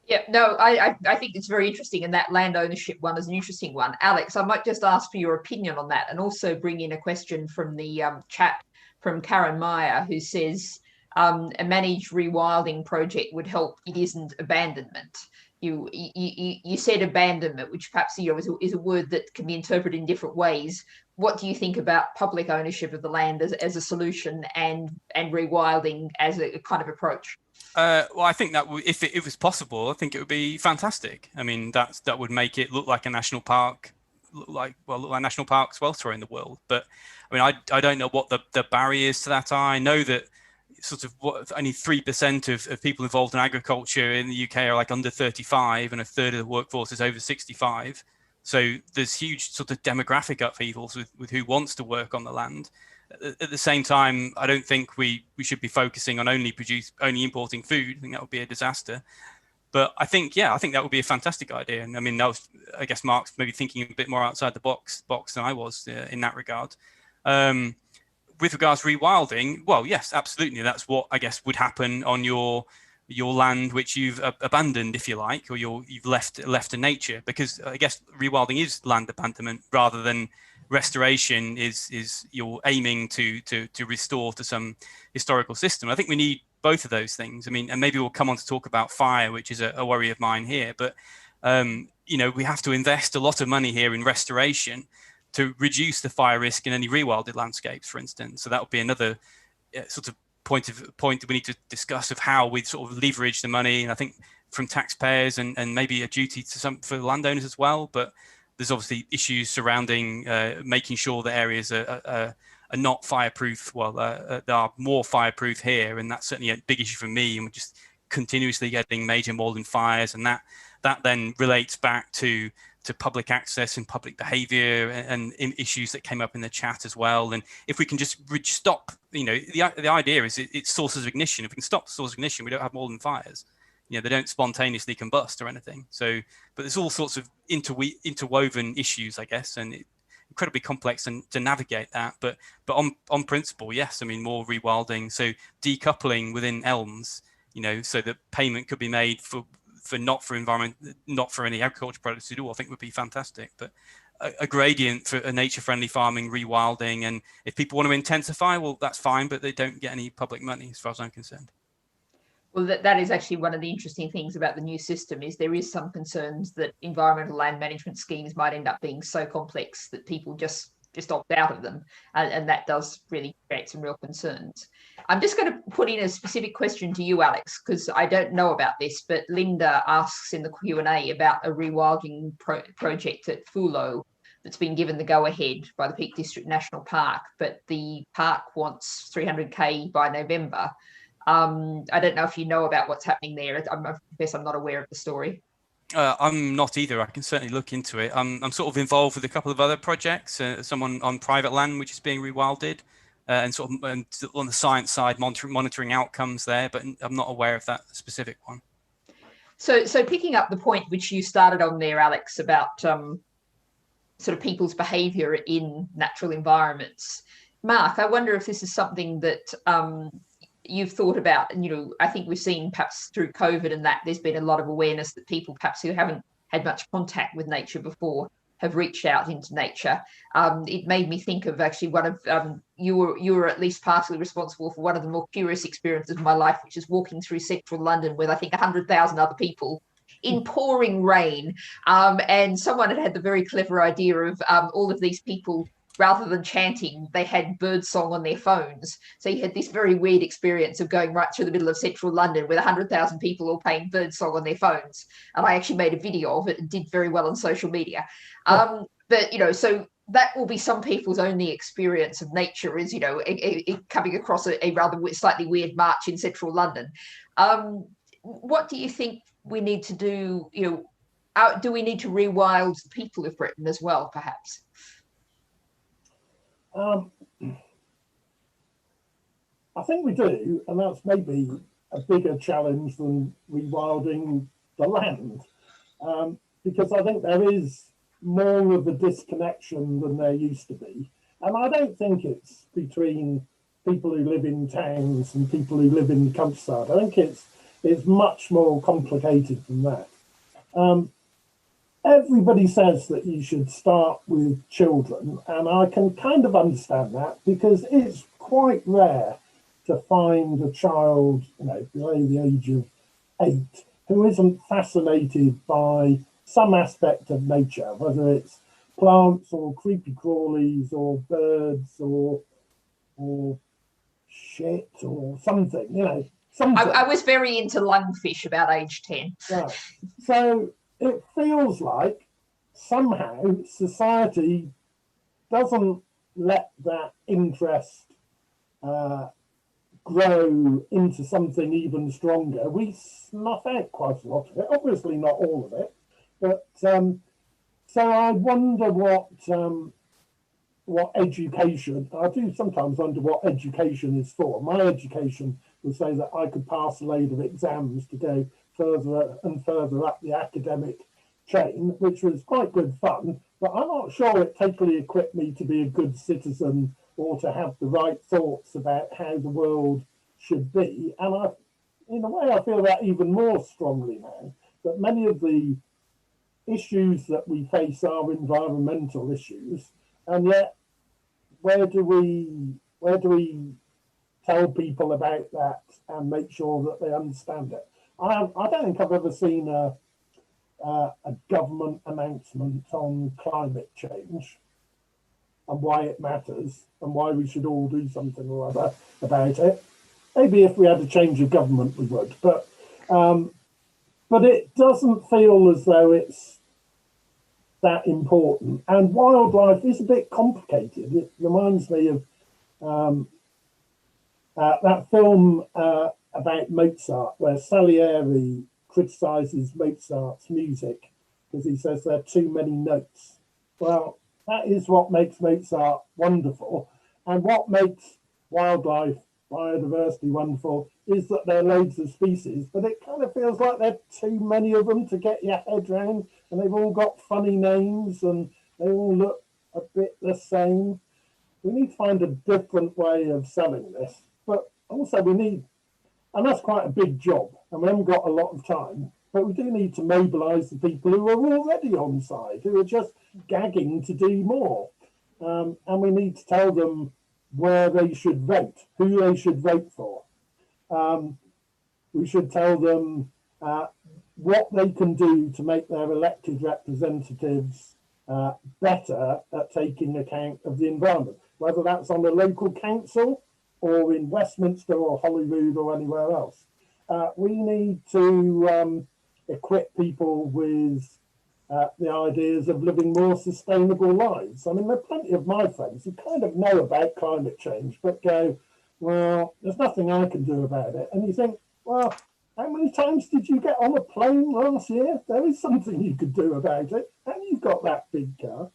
Yeah, no, I think it's very interesting, and that land ownership one is an interesting one. Alex, I might just ask for your opinion on that, and also bring in a question from the chat from Karen Meyer, who says a managed rewilding project would help. It isn't abandonment. You said abandonment, which perhaps is a word that can be interpreted in different ways. What do you think about public ownership of the land as a solution, and rewilding as a kind of approach? Well, I think that if it was possible, I think it would be fantastic. I mean, that would make it look like a national park, look like national parks elsewhere in the world. But I mean, I don't know what the barriers to that are. I know that sort of only 3% of people involved in agriculture in the UK are like under 35, and a third of the workforce is over 65. So there's huge sort of demographic upheavals with who wants to work on the land. At the same time, I don't think we should be focusing on only importing food. I think that would be a disaster. But I think that would be a fantastic idea. And I mean, I guess Mark's maybe thinking a bit more outside the box than I was in that regard. With regards to rewilding, well, yes, absolutely. That's what I guess would happen on your land which you've abandoned, if you like, or you've left to nature. Because I guess rewilding is land abandonment rather than restoration is you're aiming to restore to some historical system. I think we need both of those things. I mean, and maybe we'll come on to talk about fire, which is a worry of mine here. But we have to invest a lot of money here in restoration to reduce the fire risk in any rewilded landscapes, for instance. So that would be another sort of point that we need to discuss of how we sort of leverage the money. And I think from taxpayers and maybe a duty to some for the landowners as well. But there's obviously issues surrounding making sure that areas are not fireproof. Well, there are more fireproof here, and that's certainly a big issue for me. And we're just continuously getting major mold fires, and that then relates back to public access and public behavior and issues that came up in the chat as well. And if we can just stop, the idea is it's sources of ignition. If we can stop the source of ignition, we don't have mold fires. They don't spontaneously combust or anything. So, but there's all sorts of interwoven issues, I guess, and incredibly complex to navigate that. But on principle, yes, I mean, more rewilding. So decoupling within elms, so that payment could be made for not for environment, not for any agriculture products at all, I think would be fantastic. But a gradient for a nature-friendly farming, rewilding, and if people want to intensify, well, that's fine, but they don't get any public money as far as I'm concerned. Well, that is actually one of the interesting things about the new system is there is some concerns that environmental land management schemes might end up being so complex that people just opt out of them. And that does really create some real concerns. I'm just going to put in a specific question to you, Alex, because I don't know about this, but Linda asks in the Q&A about a rewilding project at Fulo that's been given the go-ahead by the Peak District National Park, but the park wants 300K by November. I don't know if you know about what's happening there. I guess I'm not aware of the story. I'm not either. I can certainly look into it. I'm sort of involved with a couple of other projects, someone on private land which is being rewilded, and sort of on the science side, monitoring outcomes there, but I'm not aware of that specific one. So picking up the point which you started on there, Alex, about sort of people's behaviour in natural environments. Mark, I wonder if this is something that you've thought about, and I think we've seen perhaps through COVID and that there's been a lot of awareness that people perhaps who haven't had much contact with nature before have reached out into nature. It made me think of actually one of you were at least partially responsible for one of the more curious experiences of my life, which is walking through central London with I think 100,000 other people in pouring rain, and someone had the very clever idea of all of these people, rather than chanting, they had birdsong on their phones. So you had this very weird experience of going right through the middle of central London with 100,000 people all playing birdsong on their phones. And I actually made a video of it and did very well on social media. But, so that will be some people's only experience of nature is, coming across a rather slightly weird march in central London. What do you think we need to do? Do we need to rewild the people of Britain as well, perhaps? I think we do, and that's maybe a bigger challenge than rewilding the land, because I think there is more of a disconnection than there used to be. And I don't think it's between people who live in towns and people who live in the countryside. I think it's much more complicated than that. Everybody says that you should start with children, and I can kind of understand that because it's quite rare to find a child, below the age of 8, who isn't fascinated by some aspect of nature, whether it's plants or creepy crawlies or birds or shit or something, something. I was very into lungfish about age 10. Right. So it feels like somehow society doesn't let that interest grow into something even stronger. We snuff out quite a lot of it, obviously not all of it, but so I wonder what education, I do sometimes wonder what education is for. My education would say that I could pass a load of exams to go further and further up the academic chain, which was quite good fun, but I'm not sure it totally equipped me to be a good citizen or to have the right thoughts about how the world should be. And in a way, I feel that even more strongly now, that many of the issues that we face are environmental issues, and yet where do we tell people about that and make sure that they understand it? I don't think I've ever seen a a government announcement on climate change and why it matters and why we should all do something or other about it. Maybe if we had a change of government, we would, but it doesn't feel as though it's that important. And wildlife is a bit complicated. It reminds me of that film about Mozart, where Salieri criticises Mozart's music because he says there are too many notes. Well, that is what makes Mozart wonderful. And what makes wildlife, biodiversity wonderful is that there are loads of species, but it kind of feels like there are too many of them to get your head round, and they've all got funny names and they all look a bit the same. We need to find a different way of selling this, but also we need, and that's quite a big job, and we haven't got a lot of time, but we do need to mobilise the people who are already on side, who are just gagging to do more. And we need to tell them where they should vote, who they should vote for. We should tell them what they can do to make their elected representatives better at taking account of the environment, whether that's on a local council or in Westminster or Holyrood or anywhere else. We need to equip people with the ideas of living more sustainable lives. I mean, there are plenty of my friends who kind of know about climate change, but go, well, there's nothing I can do about it. And you think, well, how many times did you get on a plane last year? There is something you could do about it. And you've got that big car.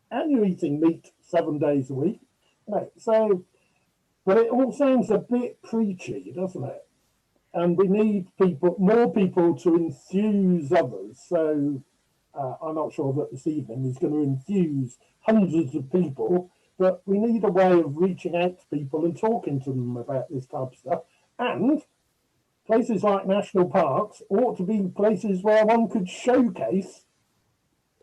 And you're eating meat 7 days a week. Right, so, but it all sounds a bit preachy, doesn't it? And we need people, more people to enthuse others. So I'm not sure that this evening is going to enthuse hundreds of people, but we need a way of reaching out to people and talking to them about this type of stuff. And places like national parks ought to be places where one could showcase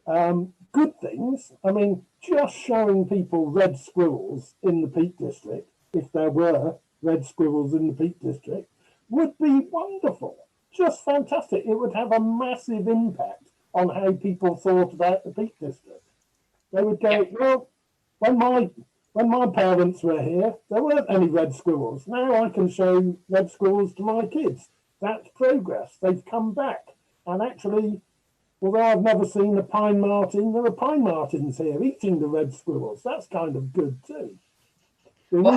good things. I mean, just showing people red squirrels in the Peak District, if there were red squirrels in the Peak District, would be wonderful. Just fantastic. It would have a massive impact on how people thought about the Peak District. They would go, well, when my parents were here, there weren't any red squirrels. Now I can show red squirrels to my kids. That's progress. They've come back. And actually, although I've never seen a pine marten, there are pine martens here eating the red squirrels. That's kind of good too. Well,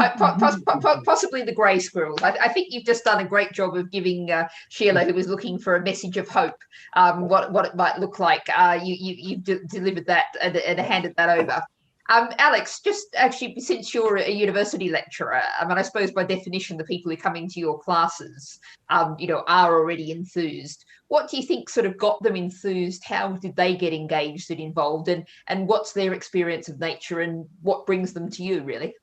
possibly the grey squirrels. I think you've just done a great job of giving Sheila, who was looking for a message of hope, what it might look like. You delivered that and handed that over. Alex, just actually, since you're a university lecturer, I mean, I suppose by definition, the people who come into your classes, are already enthused. What do you think sort of got them enthused? How did they get engaged and involved? And what's their experience of nature and what brings them to you, really?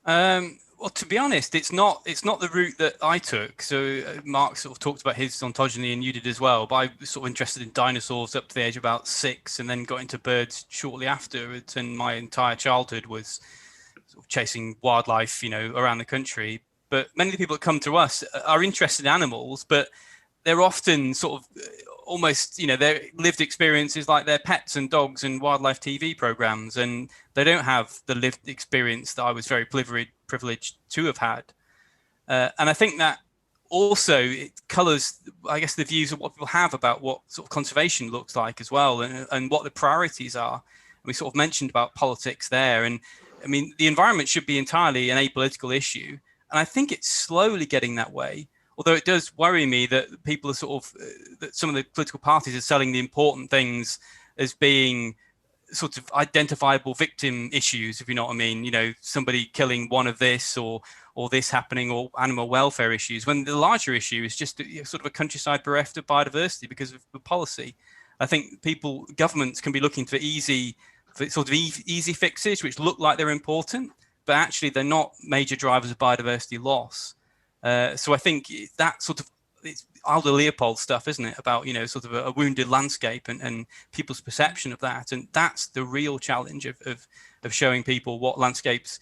Well, to be honest, it's not the route that I took. So Mark sort of talked about his ontogeny, and you did as well. But I was sort of interested in dinosaurs up to the age of about 6, and then got into birds shortly afterwards. And my entire childhood was sort of chasing wildlife, around the country. But many of the people that come to us are interested in animals, but they're often sort of almost, their lived experiences like their pets and dogs and wildlife TV programs, and they don't have the lived experience that I was very privileged to have had. And I think that also it colours, I guess, the views of what people have about what sort of conservation looks like as well, and what the priorities are. And we sort of mentioned about politics there. And I mean, the environment should be entirely an apolitical issue. And I think it's slowly getting that way. Although it does worry me that people are sort of, that some of the political parties are selling the important things as being sort of identifiable victim issues, if you know what I mean, somebody killing one of this or this happening, or animal welfare issues, when the larger issue is just sort of a countryside bereft of biodiversity because of the policy. I think governments can be looking for easy fixes, which look like they're important, but actually they're not major drivers of biodiversity loss. So I think that sort of, it's Aldo Leopold stuff, isn't it? About, sort of a wounded landscape and people's perception of that. And that's the real challenge of showing people what landscapes,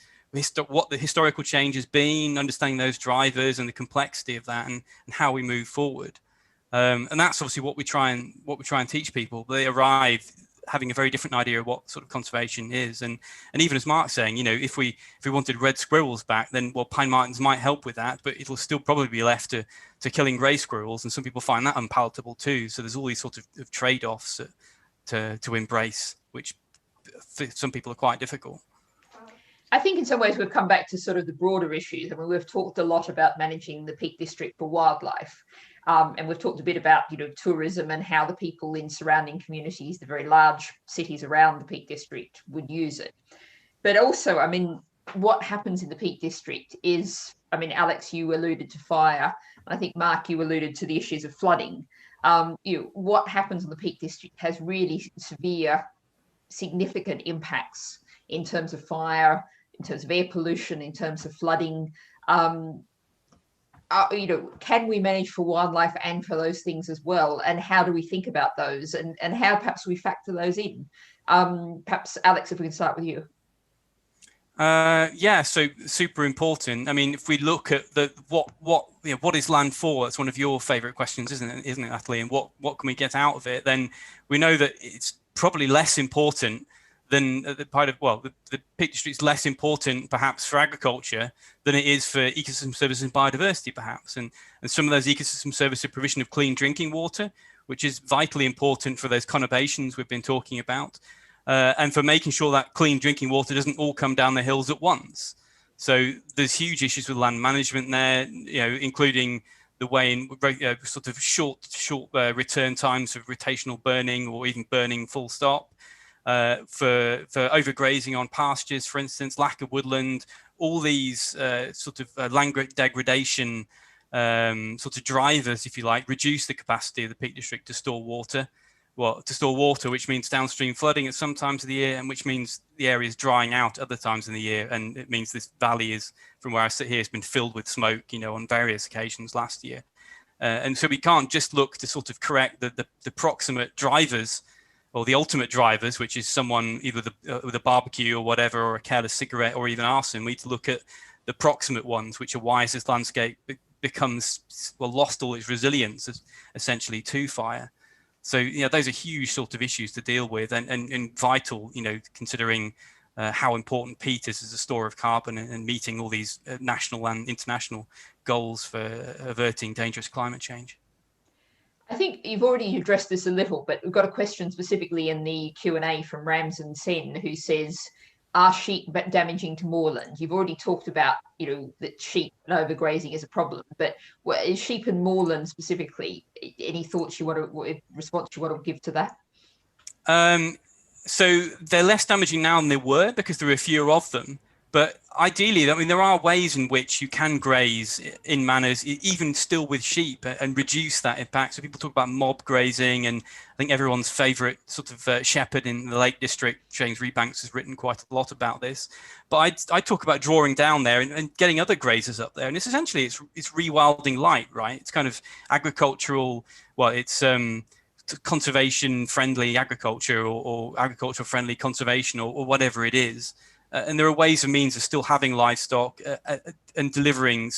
what the historical change has been, understanding those drivers and the complexity of that, and how we move forward. And that's obviously what we try and teach people. They arrive having a very different idea of what sort of conservation is, and even as Mark's saying, if we wanted red squirrels back, then pine martens might help with that, but it'll still probably be left to killing grey squirrels, and some people find that unpalatable too. So there's all these sort of trade-offs to embrace, which for some people are quite difficult. I think in some ways we've come back to sort of the broader issues. I mean, we've talked a lot about managing the Peak District for wildlife. And we've talked a bit about, tourism and how the people in surrounding communities, the very large cities around the Peak District, would use it. But also, I mean, what happens in the Peak District is, I mean, Alex, you alluded to fire. And I think, Mark, you alluded to the issues of flooding. What happens in the Peak District has really severe, significant impacts in terms of fire, in terms of air pollution, in terms of flooding. Can we manage for wildlife and for those things as well? And how do we think about those, and how perhaps we factor those in? Perhaps, Alex, if we can start with you. Yeah, so super important. I mean, if we look at what is land for? That's one of your favourite questions, isn't it, Natalie? And what can we get out of it? Then we know that it's probably less important than the Peak District is less important perhaps for agriculture than it is for ecosystem services and biodiversity perhaps, and some of those ecosystem services provision of clean drinking water, which is vitally important for those conurbations we've been talking about, and for making sure that clean drinking water doesn't all come down the hills at once. So there's huge issues with land management there, including the way in sort of short return times of rotational burning, or even burning full stop. For overgrazing on pastures, for instance, lack of woodland, all these land degradation sort of drivers, if you like, reduce the capacity of the Peak District to store water. Which means downstream flooding at some times of the year, and which means the area is drying out other times in the year. And it means this valley is, from where I sit here, has been filled with smoke, on various occasions last year. And so we can't just look to sort of correct the proximate drivers, or the ultimate drivers, which is someone either with a barbecue or whatever, or a careless cigarette, or even arson. We need to look at the proximate ones, which are why as this landscape becomes lost all its resilience essentially to fire. So those are huge sort of issues to deal with, and vital, considering how important peat is as a store of carbon, and meeting all these national and international goals for averting dangerous climate change. I think you've already addressed this a little, but we've got a question specifically in the Q&A from Ramzan Sen, who says, are sheep damaging to moorland? You've already talked about, that sheep and overgrazing is a problem, but is sheep and moorland specifically, any thoughts response you want to give to that? So they're less damaging now than they were because there are fewer of them. But ideally, I mean, there are ways in which you can graze in manners, even still with sheep, and reduce that impact. So people talk about mob grazing, and I think everyone's favourite sort of shepherd in the Lake District, James Rebanks, has written quite a lot about this. But I talk about drawing down there and getting other grazers up there. And it's essentially, it's rewilding light, right? It's kind of agricultural, it's conservation-friendly agriculture, or agricultural-friendly conservation, or whatever it is. And there are ways and means of still having livestock and delivering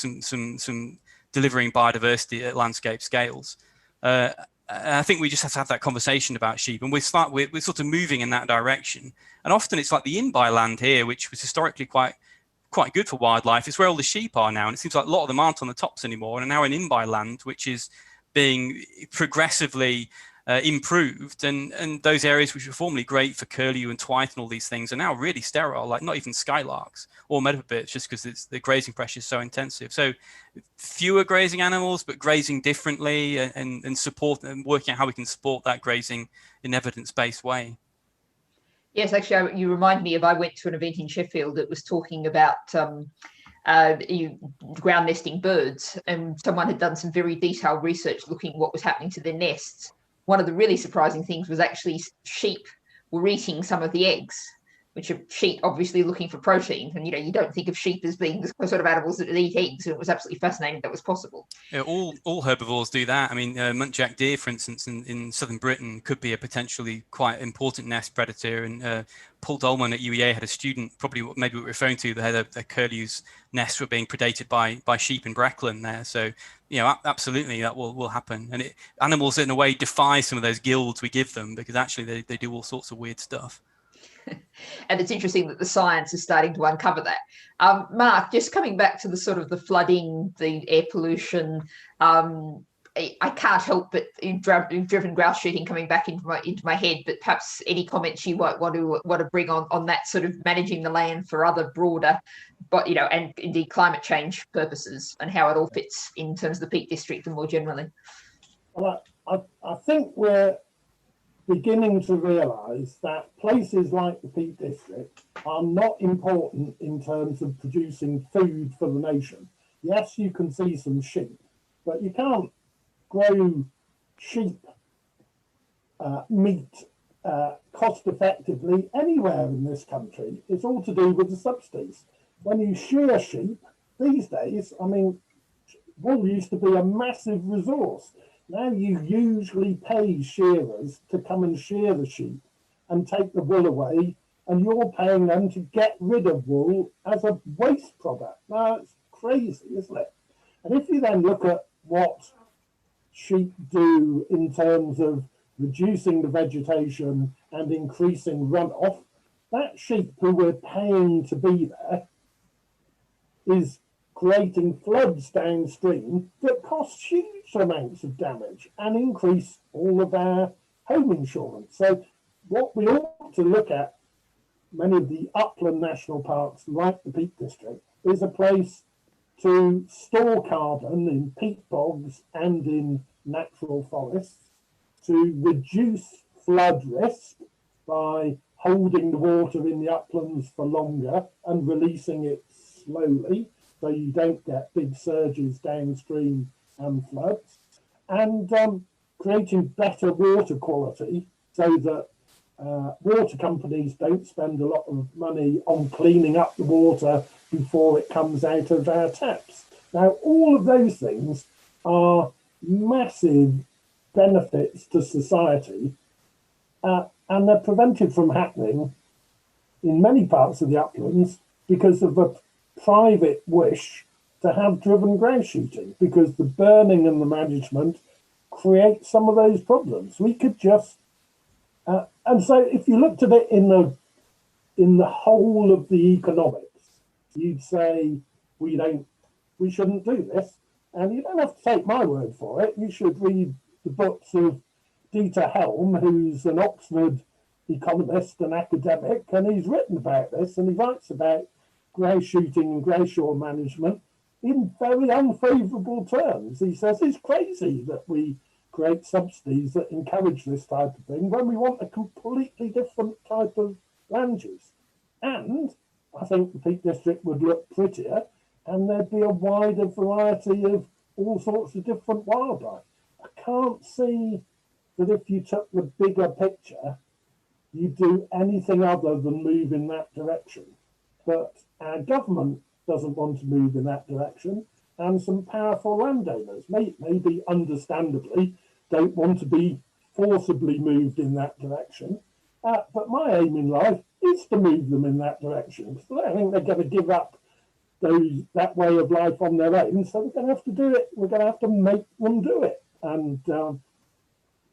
delivering biodiversity at landscape scales. I think we just have to have that conversation about sheep, and we're sort of moving in that direction. And often it's like the in-by land here, which was historically quite good for wildlife. It's where all the sheep are now, and it seems like a lot of them aren't on the tops anymore, and are now in in-by land, which is being progressively improved, and those areas which were formerly great for curlew and twite and all these things are now really sterile, like not even skylarks or meadowbirds, just because the grazing pressure is so intensive. So fewer grazing animals, but grazing differently, and support, and working out how we can support that grazing in evidence-based way. Yes, actually, you remind me of, I went to an event in Sheffield that was talking about ground nesting birds, and someone had done some very detailed research looking at what was happening to their nests. One of the really surprising things was actually sheep were eating some of the eggs, which are sheep obviously looking for protein. And, you don't think of sheep as being the sort of animals that eat eggs. And it was absolutely fascinating that was possible. Yeah, all herbivores do that. I mean, muntjac deer, for instance, in southern Britain could be a potentially quite important nest predator. And Paul Dolman at UEA had a student, probably maybe we're referring to, that had a curlew's nests were being predated by sheep in Breckland there. So Absolutely, that will happen. And animals in a way defy some of those guilds we give them, because actually they do all sorts of weird stuff. And it's interesting that the science is starting to uncover that. Mark, just coming back to the sort of the flooding, the air pollution, I can't help but driven grouse shooting coming back into my head. But perhaps any comments you might want to bring on that sort of managing the land for other broader, but and indeed climate change purposes, and how it all fits in terms of the Peak District and more generally. Well, I think we're beginning to realise that places like the Peak District are not important in terms of producing food for the nation. Yes, you can see some sheep, but you can't grow sheep meat cost effectively anywhere in this country. It's all to do with the subsidies. When you shear sheep these days, I mean, wool used to be a massive resource. Now you usually pay shearers to come and shear the sheep and take the wool away, and you're paying them to get rid of wool as a waste product. Now, it's crazy, isn't it? And if you then look at what sheep do in terms of reducing the vegetation and increasing runoff, that sheep who we're paying to be there is creating floods downstream that cost huge amounts of damage and increase all of our home insurance. So what we ought to look at, many of the upland national parks like the Peak District, is a place to store carbon in peat bogs and in natural forests, to reduce flood risk by holding the water in the uplands for longer and releasing it slowly, so you don't get big surges downstream and floods, and creating better water quality so that water companies don't spend a lot of money on cleaning up the water before it comes out of our taps. Now, all of those things are massive benefits to society, and they're prevented from happening in many parts of the uplands because of a private wish to have driven grouse shooting, because the burning and the management create some of those problems. We could just and so if you looked at it in the whole of the economics, you'd say we shouldn't do this. And you don't have to take my word for it. You should read the books of Dieter Helm, who's an Oxford economist and academic, and he's written about this, and he writes about grouse shooting and grouse shore management in very unfavourable terms. He says it's crazy that we create subsidies that encourage this type of thing when we want a completely different type of land use. And I think the Peak District would look prettier, and there'd be a wider variety of all sorts of different wildlife. I can't see that if you took the bigger picture, you'd do anything other than move in that direction. But our government doesn't want to move in that direction, and some powerful landowners, maybe understandably, don't want to be forcibly moved in that direction. But my aim in life is to move them in that direction, because I don't think they're going to give up that way of life on their own. So we're going to have to do it. We're going to have to make them do it, and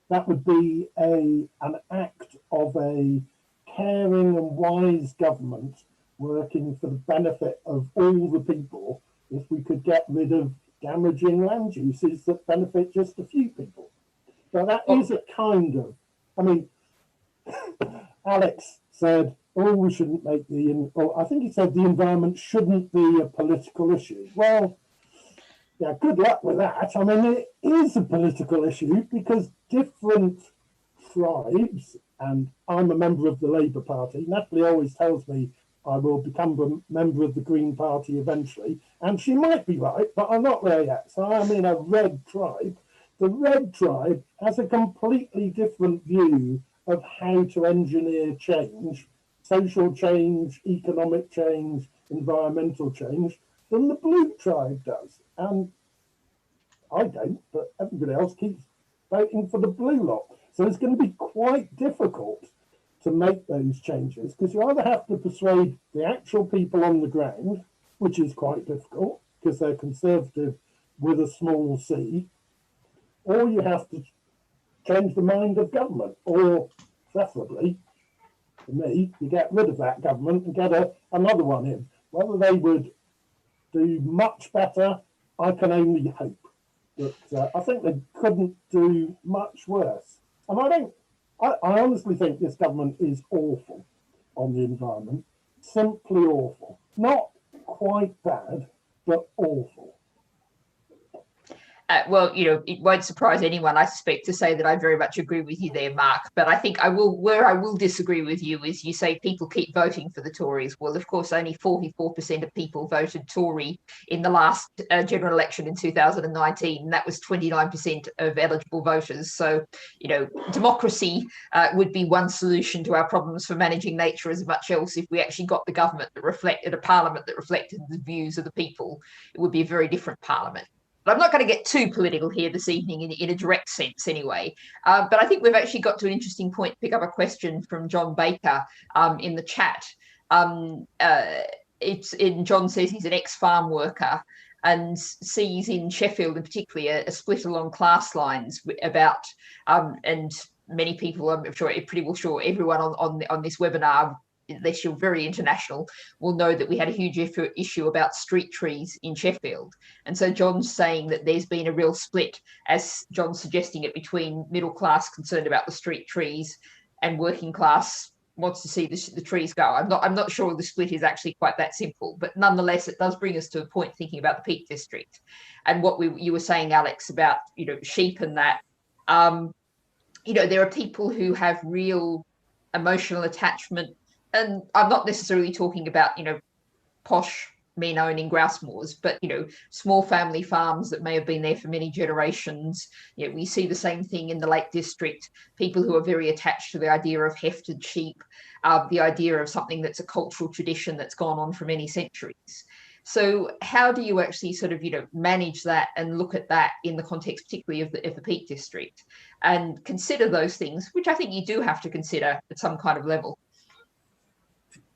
that would be an act of a caring and wise government working for the benefit of all the people, if we could get rid of damaging land uses that benefit just a few people. So that is a kind of, I mean, Alex said, oh, we shouldn't make I think he said the environment shouldn't be a political issue. Well, yeah, good luck with that. I mean, it is a political issue because different tribes, and I'm a member of the Labour Party. Natalie always tells me I will become a member of the Green Party eventually, and she might be right, but I'm not there yet. So I'm in a red tribe. The red tribe has a completely different view of how to engineer change, social change, economic change, environmental change, than the blue tribe does. And I don't, but everybody else keeps voting for the blue lot. So it's going to be quite difficult to make those changes, because you either have to persuade the actual people on the ground, which is quite difficult because they're conservative with a small c, or you have to change the mind of government, or preferably, for me, you get rid of that government and get another one in. Whether they would do much better, I can only hope. But I think they couldn't do much worse. And I honestly think this government is awful on the environment, simply awful. Not quite bad, but awful. Well, it won't surprise anyone, I suspect, to say that I very much agree with you there, Mark. But I think where I will disagree with you is you say people keep voting for the Tories. Well, of course, only 44% of people voted Tory in the last general election in 2019. And that was 29% of eligible voters. So, democracy would be one solution to our problems for managing nature as much else. If we actually got the government that reflected a parliament that reflected the views of the people, it would be a very different parliament. But I'm not going to get too political here this evening in a direct sense anyway. But I think we've actually got to an interesting point to pick up a question from John Baker in the chat. John says he's an ex-farm worker and sees in Sheffield in particular a split along class lines about, and many people, I'm sure, pretty well sure everyone on this webinar, unless you're very international, will know that we had a huge issue about street trees in Sheffield. And so John's saying that there's been a real split, as John's suggesting it, between middle class concerned about the street trees and working class wants to see the trees go. I'm not sure the split is actually quite that simple, but nonetheless, it does bring us to a point thinking about the Peak District and what you were saying, Alex, about sheep and that. There are people who have real emotional attachment. And I'm not necessarily talking about, posh men owning grouse moors, but, small family farms that may have been there for many generations. We see the same thing in the Lake District, people who are very attached to the idea of hefted sheep, the idea of something that's a cultural tradition that's gone on for many centuries. So how do you actually sort of, manage that and look at that in the context, particularly of the Peak District, and consider those things, which I think you do have to consider at some kind of level?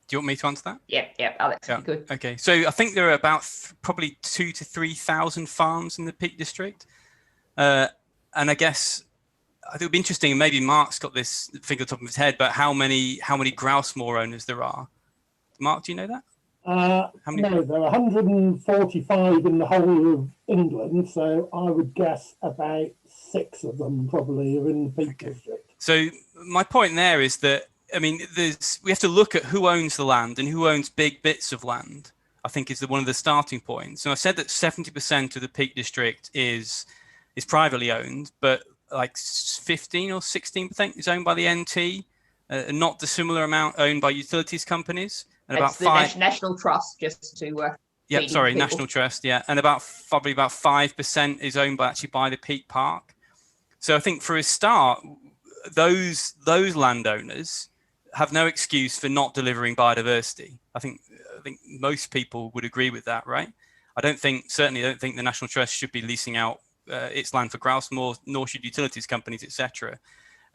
Do you want me to answer that? Yeah, Alex, yeah. Good. Okay, so I think there are about probably 2,000 to 3,000 farms in the Peak District. And I guess it would be interesting, and maybe Mark's got this figure on top of his head, but how many grouse moor owners there are. Mark, do you know that? No, there are 145 in the whole of England, so I would guess about 6 of them probably are in the Peak District. So my point there is that, we have to look at who owns the land and who owns big bits of land, I think is one of the starting points. And I said that 70% of the Peak District is privately owned, but like 15 or 16% is owned by the NT, not the similar amount owned by utilities companies. And that's about the National Trust, just to... National Trust, yeah. And probably about 5% is owned by the Peak Park. So I think for a start, those landowners have no excuse for not delivering biodiversity. I think most people would agree with that, right? I don't think the National Trust should be leasing out its land for grouse moor, nor should utilities companies, etc.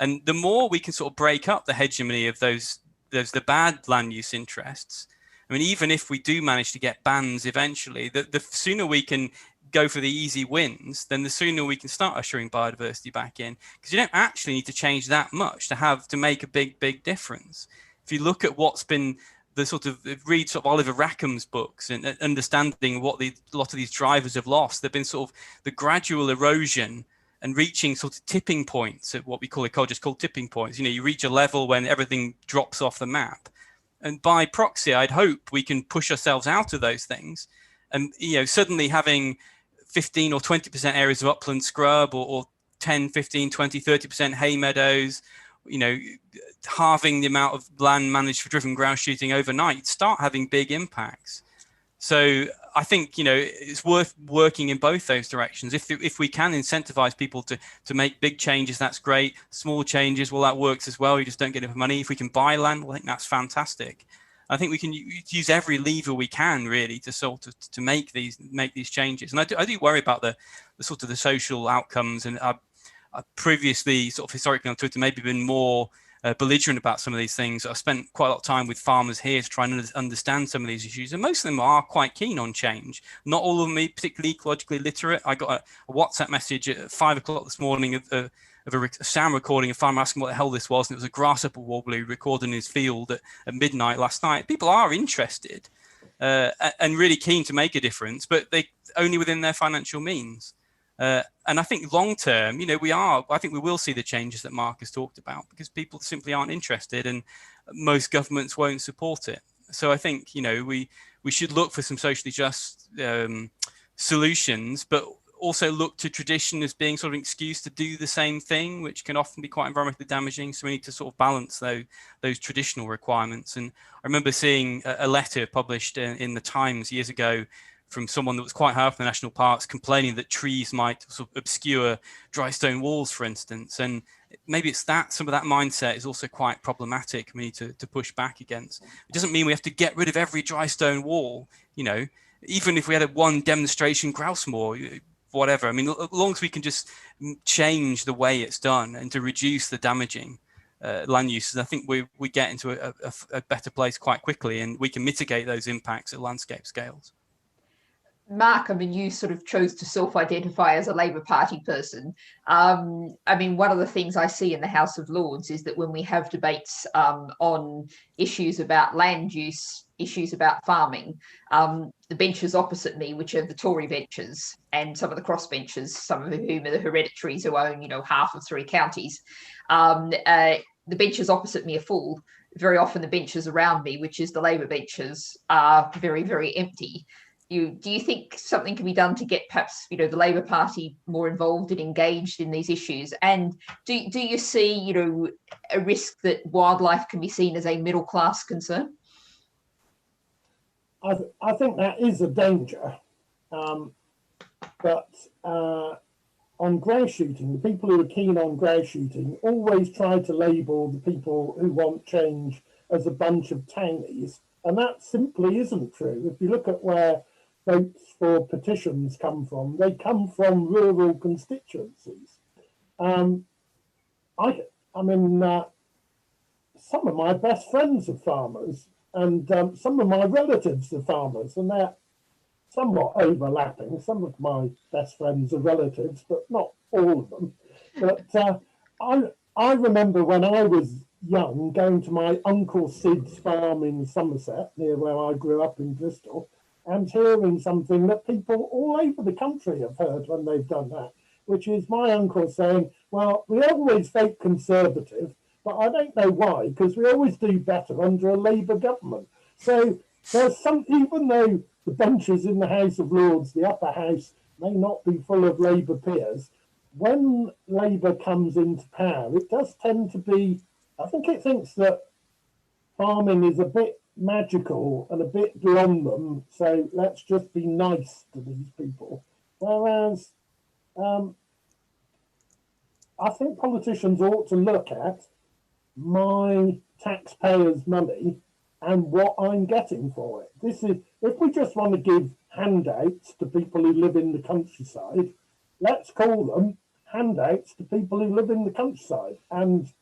And the more we can sort of break up the hegemony of the bad land use interests, even if we do manage to get bans eventually, the sooner we can go for the easy wins, then the sooner we can start ushering biodiversity back in, because you don't actually need to change that much to make a big difference. If you look at what's been read sort of Oliver Rackham's books and understanding what a lot of these drivers have lost, they've been sort of the gradual erosion and reaching sort of tipping points at what we call ecologists call tipping points. You reach a level when everything drops off the map. And by proxy, I'd hope we can push ourselves out of those things. And, suddenly having 15 or 20% areas of upland scrub or 10, 15, 20, 30% hay meadows, halving the amount of land managed for driven grouse shooting overnight, start having big impacts. So I think, it's worth working in both those directions. If we can incentivize people to make big changes, that's great. Small changes, well, that works as well. You just don't get enough money. If we can buy land, well, I think that's fantastic. I think we can use every lever we can really to make these changes. And I do worry about the sort of the social outcomes. And I previously sort of historically on Twitter maybe been more belligerent about some of these things. I've spent quite a lot of time with farmers here to try and understand some of these issues, and most of them are quite keen on change. Not all of them are particularly ecologically literate. I got a WhatsApp message at 5 o'clock this morning of a sound recording, a farmer asking what the hell this was, and it was a grasshopper warbler he recorded in his field at midnight last night. People are interested and really keen to make a difference, but they only within their financial means. And I think long term, I think we will see the changes that Mark has talked about, because people simply aren't interested and most governments won't support it. So I think, we should look for some socially just solutions, but also look to tradition as being sort of an excuse to do the same thing, which can often be quite environmentally damaging. So we need to sort of balance those traditional requirements. And I remember seeing a letter published in the Times years ago from someone that was quite high up in the national parks, complaining that trees might sort of obscure dry stone walls, for instance. And maybe it's that some of that mindset is also quite problematic we need to push back against. It doesn't mean we have to get rid of every dry stone wall, even if we had one demonstration grouse moor, whatever. I mean, as long as we can just change the way it's done and to reduce the damaging land uses, I think we get into a better place quite quickly, and we can mitigate those impacts at landscape scales. Mark, I mean, you sort of chose to self-identify as a Labour Party person. I mean, one of the things I see in the House of Lords is that when we have debates on issues about land use, issues about farming, the benches opposite me, which are the Tory benches, and some of the crossbenchers, some of whom are the hereditaries who own, half of 3 counties, the benches opposite me are full. Very often the benches around me, which is the Labour benches, are very, very empty. Do you think something can be done to get perhaps the Labour Party more involved and engaged in these issues? And do you see a risk that wildlife can be seen as a middle class concern? I think that is a danger, but on grouse shooting, the people who are keen on grouse shooting always try to label the people who want change as a bunch of townies, and that simply isn't true. If you look at where votes for petitions come from, they come from rural constituencies. I mean, some of my best friends are farmers, and some of my relatives are farmers, and they're somewhat overlapping. Some of my best friends are relatives, but not all of them. But I remember when I was young going to my Uncle Sid's farm in Somerset, near where I grew up in Bristol, and hearing something that people all over the country have heard when they've done that, which is my uncle saying, well, we always vote Conservative, but I don't know why, because we always do better under a Labour government. So there's some, even though the benches in the House of Lords, the upper house, may not be full of Labour peers, when Labour comes into power, it does tend to be, I think it thinks that farming is a bit magical and a bit beyond them, so let's just be nice to these people. Whereas I think politicians ought to look at my taxpayers' money and what I'm getting for it. This is, if we just want to give handouts to people who live in the countryside, let's call them handouts to people who live in the countryside. And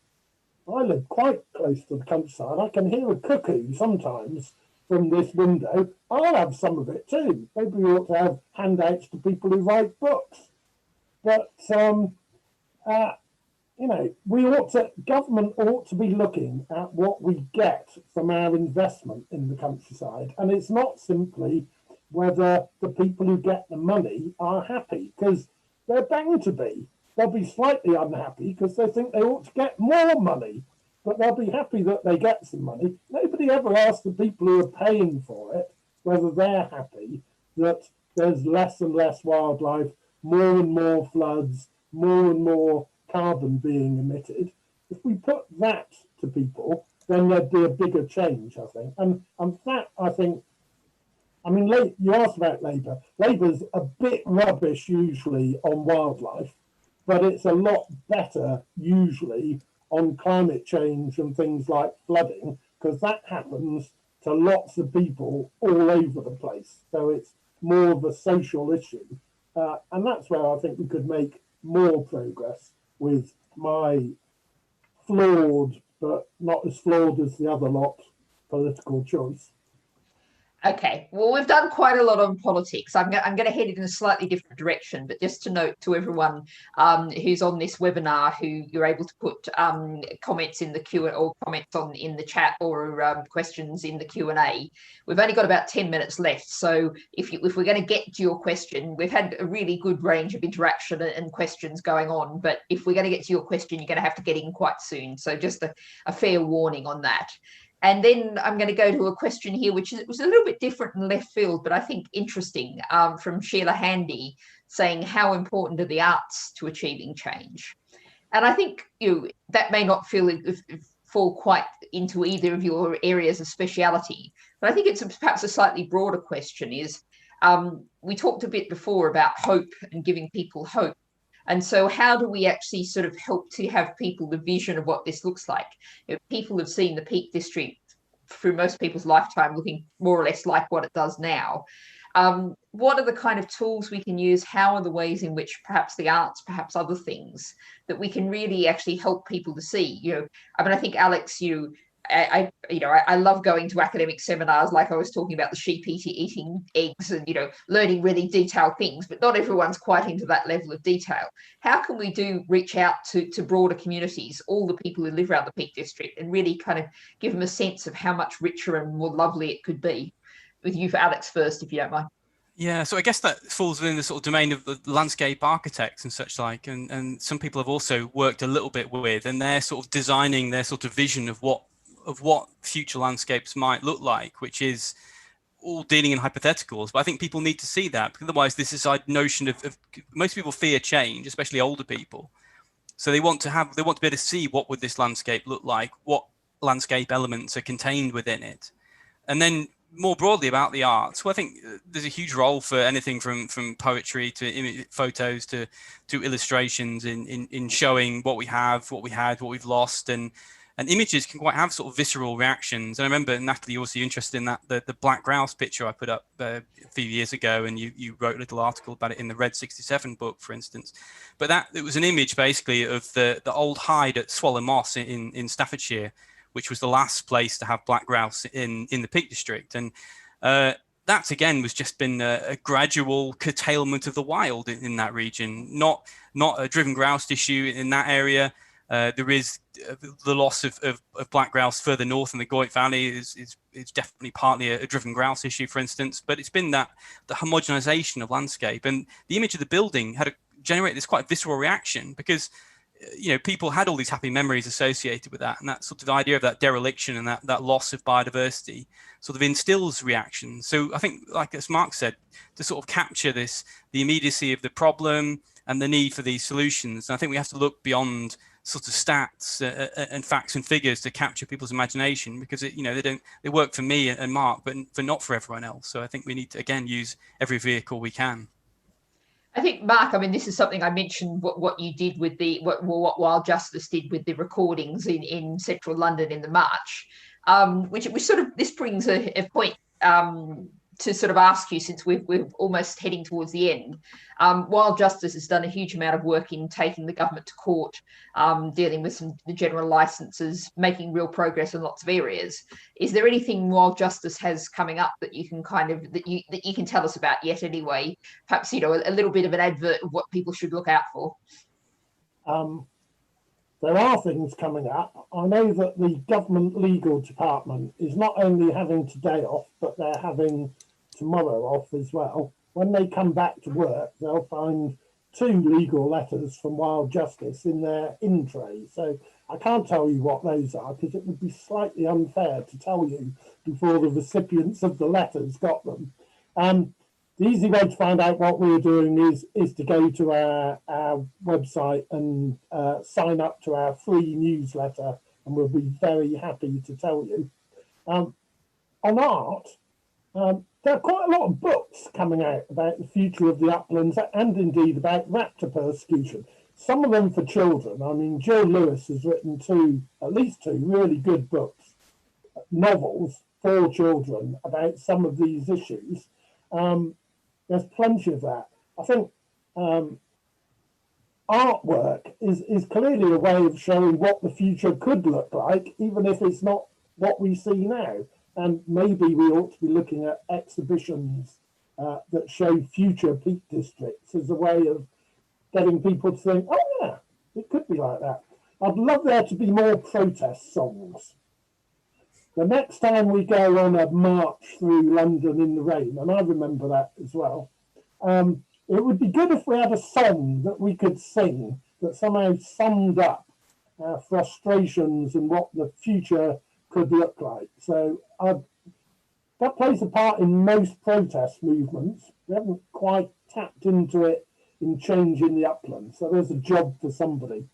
I live quite close to the countryside. I can hear a cuckoo sometimes from this window. I'll have some of it too. Maybe we ought to have handouts to people who write books. But, government ought to be looking at what we get from our investment in the countryside. And it's not simply whether the people who get the money are happy, because they're bound to be. They'll be slightly unhappy because they think they ought to get more money, but they'll be happy that they get some money. Nobody ever asks the people who are paying for it whether they're happy that there's less and less wildlife, more and more floods, more and more carbon being emitted. If we put that to people, then there'd be a bigger change, I think. And that, I think, I mean, you asked about Labour. Labour's a bit rubbish usually on wildlife, but it's a lot better usually on climate change and things like flooding, because that happens to lots of people all over the place. So it's more of a social issue. And that's where I think we could make more progress with my flawed but not as flawed as the other lot political choice. Okay, well, we've done quite a lot on politics. I'm going to head in a slightly different direction, but just to note to everyone who's on this webinar, who you're able to put comments in the Q or comments in the chat or questions in the Q&A. We've only got about 10 minutes left, so if we're going to get to your question, we've had a really good range of interaction and questions going on, but if we're going to get to your question, you're going to have to get in quite soon. So just a fair warning on that. And then I'm going to go to a question here, which was a little bit different in left field, but I think interesting, from Sheila Handy, saying how important are the arts to achieving change? And I think that may not fall quite into either of your areas of speciality, but I think it's perhaps a slightly broader question. Is we talked a bit before about hope and giving people hope. And so how do we actually sort of help to have people the vision of what this looks like? People have seen the Peak District through most people's lifetime looking more or less like what it does now. What are the kind of tools we can use? How are the ways in which perhaps the arts, perhaps other things that we can really actually help people to see? I mean, I think, Alex, I love going to academic seminars, like I was talking about the sheep eating eggs and, learning really detailed things, but not everyone's quite into that level of detail. How can we reach out to broader communities, all the people who live around the Peak District, and really kind of give them a sense of how much richer and more lovely it could be? With you, for Alex, first, if you don't mind. Yeah, so I guess that falls within the sort of domain of the landscape architects and such like, and some people have also worked a little bit with, and they're sort of designing their sort of vision of what future landscapes might look like, which is all dealing in hypotheticals. But I think people need to see that, because otherwise this is a notion of most people fear change, especially older people. So they want to be able to see what would this landscape look like, what landscape elements are contained within it. And then more broadly about the arts, well, I think there's a huge role for anything from poetry to photos to illustrations in showing what we have, what we had, what we've lost, and images can quite have sort of visceral reactions. And I remember, Natalie, also interested in that the black grouse picture I put up a few years ago, and you wrote a little article about it in the Red 67 book, for instance. But it was an image basically of the old hide at Swallow Moss in Staffordshire, which was the last place to have black grouse in the Peak District. And that again was just been a gradual curtailment of the wild in that region, not a driven grouse issue in that area. There is the loss of black grouse further north in the Goyt Valley is definitely partly a driven grouse issue, for instance. But it's been the homogenization of landscape, and the image of the building had generated this quite visceral reaction, because people had all these happy memories associated with that, and that sort of idea of that dereliction and that loss of biodiversity sort of instills reactions. So I think, like as Mark said, to sort of capture the immediacy of the problem and the need for these solutions, and I think we have to look beyond sort of stats and facts and figures to capture people's imagination, because they work for me and Mark, but not for everyone else. So I think we need to again use every vehicle we can. I think, Mark, I mean, this is something I mentioned, what you did with what Wild Justice did with the recordings in central London in the march, which sort of, this brings a point to sort of ask you, since we're almost heading towards the end. Wild Justice has done a huge amount of work in taking the government to court, dealing with the general licenses, making real progress in lots of areas. Is there anything Wild Justice has coming up that you can that you can tell us about yet anyway? Perhaps, a little bit of an advert of what people should look out for. There are things coming up. I know that the government legal department is not only having today off, but they're having tomorrow off as well. When they come back to work, they'll find 2 legal letters from Wild Justice in their in-tray. So I can't tell you what those are, because it would be slightly unfair to tell you before the recipients of the letters got them. The easy way to find out what we're doing is to go to our website and sign up to our free newsletter, and we'll be very happy to tell you. On art, there are quite a lot of books coming out about the future of the uplands, and indeed about raptor persecution. Some of them for children. I mean, Joe Lewis has written at least two really good books, novels for children about some of these issues. There's plenty of that. I think artwork is clearly a way of showing what the future could look like, even if it's not what we see now. And maybe we ought to be looking at exhibitions that show future peak districts as a way of getting people to think, oh yeah, it could be like that. I'd love there to be more protest songs. The next time we go on a march through London in the rain, and I remember that as well, it would be good if we had a song that we could sing that somehow summed up our frustrations and what the future could look like. So that plays a part in most protest movements. We haven't quite tapped into it in changing the upland. So there's a job for somebody.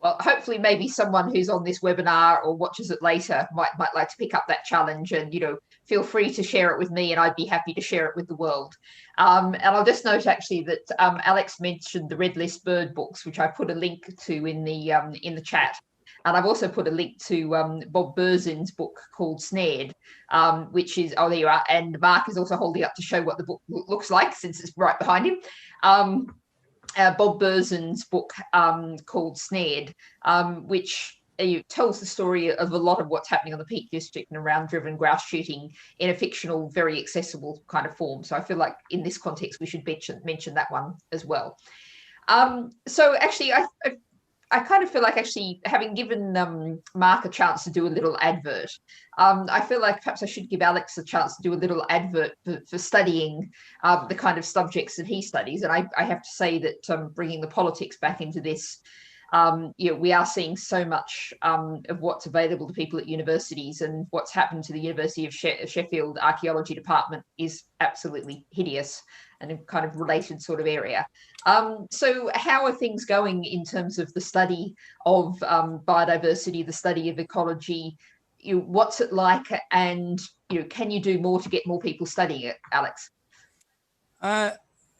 Well, hopefully maybe someone who's on this webinar or watches it later might like to pick up that challenge, and, feel free to share it with me, and I'd be happy to share it with the world. And I'll just note actually that Alex mentioned the Red List Bird books, which I put a link to in the chat. And I've also put a link to Bob Berzin's book called Snared, which is, oh, there you are. And Mark is also holding up to show what the book looks like, since it's right behind him. Bob Berzin's book called Snared, which tells the story of a lot of what's happening on the Peak District and around driven grouse shooting in a fictional, very accessible kind of form. So I feel like in this context, we should mention that one as well. So actually, I kind of feel like actually having given Mark a chance to do a little advert, I feel like perhaps I should give Alex a chance to do a little advert for studying the kind of subjects that he studies. And I have to say that bringing the politics back into this, we are seeing so much of what's available to people at universities, and what's happened to the University of Sheffield Archaeology Department is absolutely hideous, and a kind of related sort of area. So how are things going in terms of the study of biodiversity, the study of ecology? What's it like, and can you do more to get more people studying it, Alex?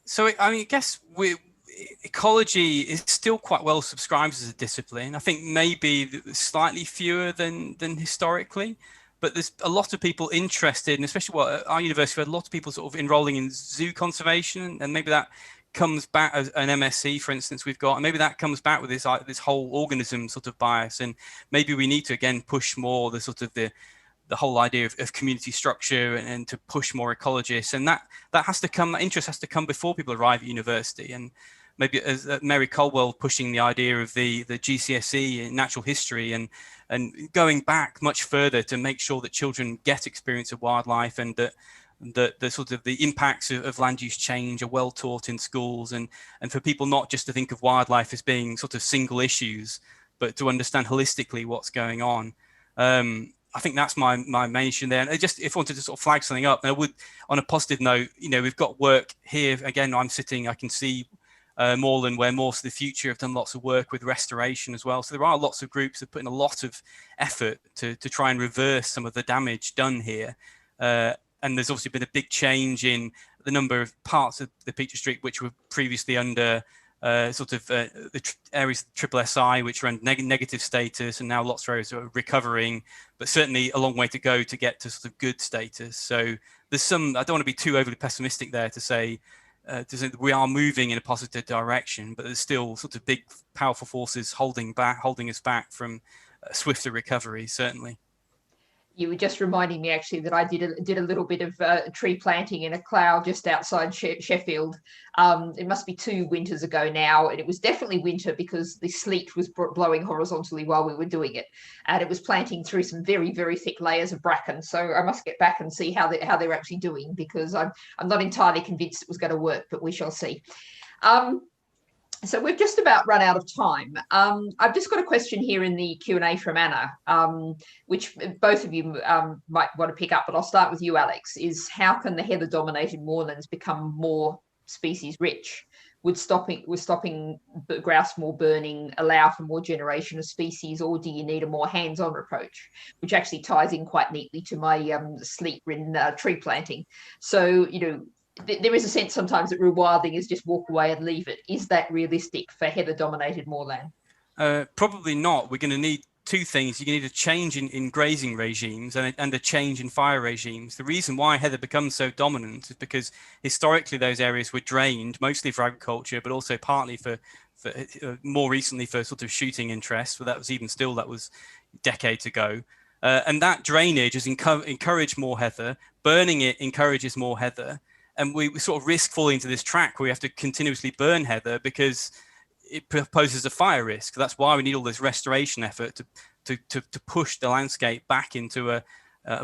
So I guess ecology is still quite well subscribed as a discipline. I think maybe slightly fewer than historically. But there's a lot of people interested, and especially at our university, we had a lot of people sort of enrolling in zoo conservation, and maybe that comes back as an MSc, for instance, we've got, and maybe that comes back with this whole organism sort of bias, and maybe we need to again push more the whole idea of community structure and to push more ecologists, and that has to come, that interest has to come before people arrive at university. And maybe as Mary Colwell pushing the idea of the GCSE in natural history and going back much further to make sure that children get experience of wildlife, and that the sort of the impacts of land use change are well taught in schools, and for people not just to think of wildlife as being sort of single issues, but to understand holistically what's going on. I think that's my main issue there. And if I wanted to sort of flag something up, and I would, on a positive note, we've got work here. Again, I can see Moorland, where Moors for the Future have done lots of work with restoration as well. So there are lots of groups that put in a lot of effort to try and reverse some of the damage done here. And there's obviously been a big change in the number of parts of the Peak District which were previously under the areas triple SI, which are under negative status, and now lots of areas are recovering, but certainly a long way to go to get to sort of good status. So there's some, I don't want to be too overly pessimistic there to say we are moving in a positive direction, but there's still sort of big, powerful forces holding us back from swifter recovery, certainly. You were just reminding me actually that I did a little bit of tree planting in a cloud just outside Sheffield. It must be 2 winters ago now, and it was definitely winter because the sleet was blowing horizontally while we were doing it, and it was planting through some very, very thick layers of bracken. So I must get back and see how they're actually doing, because I'm not entirely convinced it was going to work, but we shall see. So we've just about run out of time. I've just got a question here in the Q&A from Anna, which both of you might want to pick up, but I'll start with you, Alex, is how can the heather-dominated moorlands become more species rich? Would stopping grouse moor burning allow for more generation of species, or do you need a more hands-on approach? Which actually ties in quite neatly to my sleet-ridden tree planting. So, there is a sense sometimes that rewilding is just walk away and leave it. Is that realistic for heather-dominated moorland? Probably not. We're going to need 2 things. You're going to need a change in grazing regimes and a change in fire regimes. The reason why heather becomes so dominant is because historically those areas were drained, mostly for agriculture, but also partly for more recently for sort of shooting interest, but that was decades ago. And that drainage has encouraged more heather. Burning it encourages more heather. And we sort of risk falling into this track where we have to continuously burn heather because it poses a fire risk. That's why we need all this restoration effort to push the landscape back into a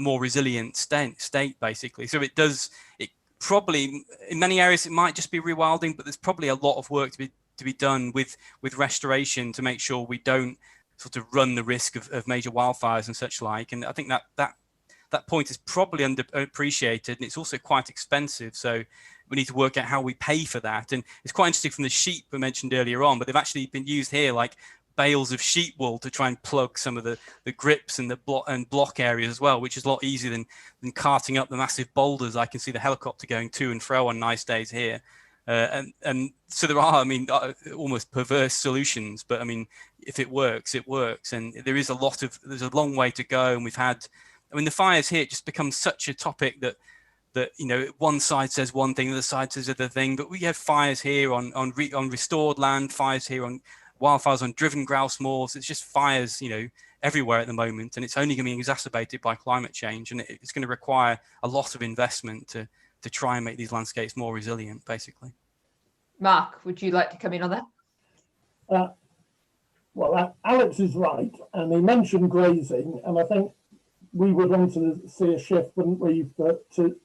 more resilient state, basically. So it probably, in many areas, it might just be rewilding, but there's probably a lot of work to be done with restoration to make sure we don't sort of run the risk of major wildfires and such like. And I think that point is probably underappreciated, and it's also quite expensive. So we need to work out how we pay for that. And it's quite interesting from the sheep we mentioned earlier on, but they've actually been used here like bales of sheep wool to try and plug some of the grips and the block areas as well, which is a lot easier than carting up the massive boulders. I can see the helicopter going to and fro on nice days here. And so there are, almost perverse solutions, but if it works, it works. And there's a long way to go. And we've had, the fires here, it just becomes such a topic that one side says one thing, the other side says the other thing, but we have fires here on restored land, fires here on wildfires on driven grouse moors. It's just fires, everywhere at the moment, and it's only going to be exacerbated by climate change, and it's going to require a lot of investment to try and make these landscapes more resilient, basically. Mark, would you like to come in on that? Well, Alex is right, and he mentioned grazing, and I think we would want to see a shift, wouldn't we,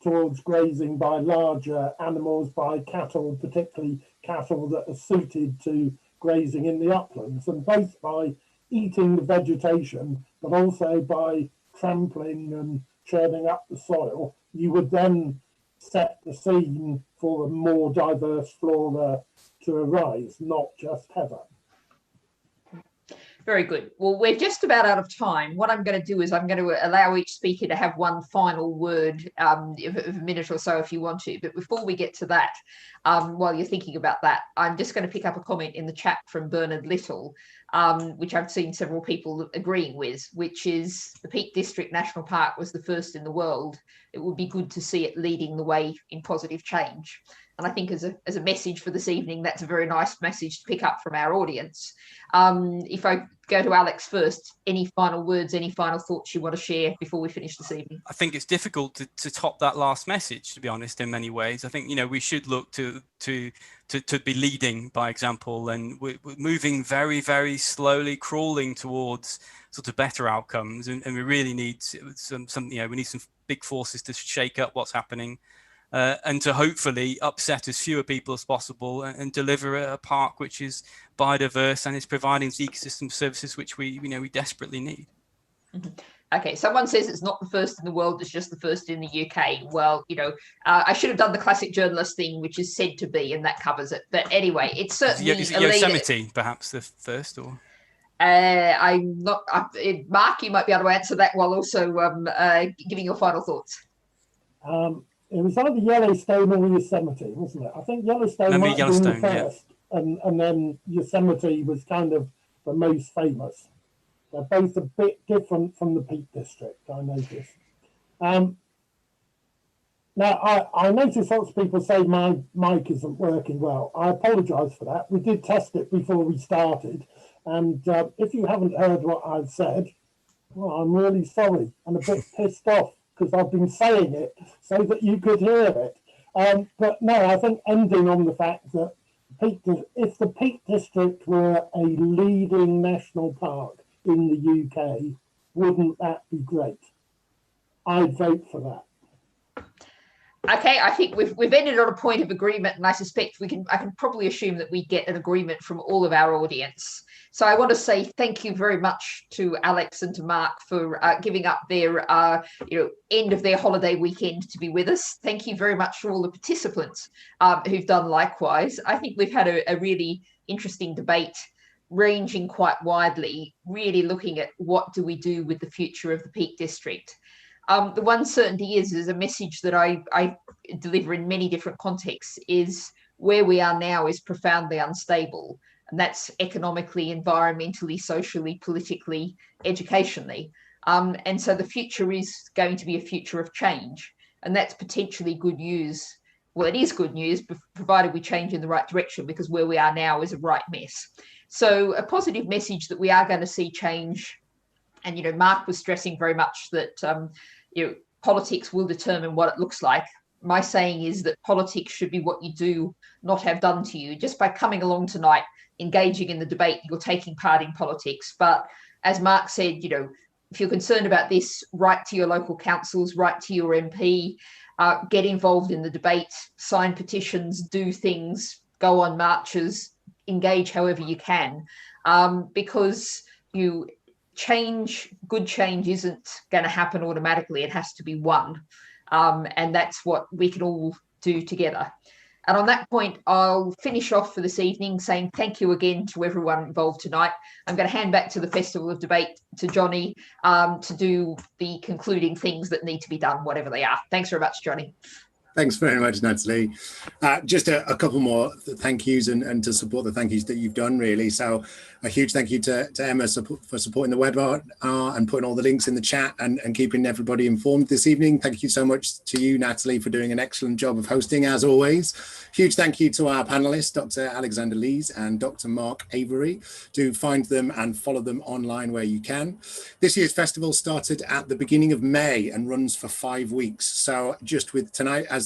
towards grazing by larger animals, by cattle, particularly cattle that are suited to grazing in the uplands, and both by eating the vegetation, but also by trampling and churning up the soil, you would then set the scene for a more diverse flora to arise, not just heather. Very good. Well, we're just about out of time. What I'm going to do is I'm going to allow each speaker to have one final word, of a minute or so if you want to. But before we get to that, while you're thinking about that, I'm just going to pick up a comment in the chat from Bernard Little, which I've seen several people agreeing with, which is the Peak District National Park was the first in the world. It would be good to see it leading the way in positive change. And I think as a message for this evening, that's a very nice message to pick up from our audience. If I go to Alex first, any final words, any final thoughts you want to share before we finish this evening? I think it's difficult to top that last message, to be honest, in many ways. I think, we should look to be leading by example, and we're moving very, very slowly, crawling towards sort of better outcomes. And we really need we need some big forces to shake up what's happening. And to hopefully upset as fewer people as possible and deliver a park which is biodiverse and is providing the ecosystem services which we desperately need. Mm-hmm. Okay, someone says it's not the first in the world, it's just the first in the UK. Well, I should have done the classic journalist thing, which is said to be, and that covers it. But anyway, it's certainly is it Yosemite perhaps the first, or? I'm not. Mark, you might be able to answer that while also giving your final thoughts. It was either Yellowstone or Yosemite, wasn't it? I think Yellowstone might have been the first, yeah. and then Yosemite was kind of the most famous. They're both a bit different from the Peak District, I noticed. Now, I noticed lots of people say my mic isn't working well. I apologise for that. We did test it before we started. And if you haven't heard what I've said, well, I'm really sorry and a bit pissed off, because I've been saying it so that you could hear it. But no, I think ending on the fact that if the Peak District were a leading national park in the UK, wouldn't that be great? I'd vote for that. Okay, I think we've ended on a point of agreement, and I suspect I can probably assume that we get an agreement from all of our audience. So I want to say thank you very much to Alex and to Mark for giving up their end of their holiday weekend to be with us. Thank you very much for all the participants who've done likewise. I think we've had a really interesting debate, ranging quite widely, really looking at what do we do with the future of the Peak District. The one certainty is a message that I deliver in many different contexts, is where we are now is profoundly unstable. And that's economically, environmentally, socially, politically, educationally. And so the future is going to be a future of change. And that's potentially good news well, it is good news, provided we change in the right direction, because where we are now is a right mess. So a positive message that we are going to see change. And, you know, Mark was stressing very much that, you know, politics will determine what it looks like. My saying is that politics should be what you do, not have done to you. Just by coming along tonight, engaging in the debate, you're taking part in politics. But as Mark said, you know, if you're concerned about this, write to your local councils, write to your MP, get involved in the debate, sign petitions, do things, go on marches, engage however you can, because good change isn't going to happen automatically. It has to be won. And that's what we can all do together. And on that point, I'll finish off for this evening saying thank you again to everyone involved tonight. I'm going to hand back to the Festival of Debate, to Johnny, to do the concluding things that need to be done, whatever they are. Thanks very much, Johnny. Thanks very much, Natalie. Just a couple more thank yous and to support the thank yous that you've done, really. So a huge thank you to Emma for supporting the webinar and putting all the links in the chat and keeping everybody informed this evening. Thank you so much to you, Natalie, for doing an excellent job of hosting, as always. Huge thank you to our panelists, Dr. Alexander Lees and Dr. Mark Avery. Do find them and follow them online where you can. This year's festival started at the beginning of May and runs for 5 weeks. So just with tonight's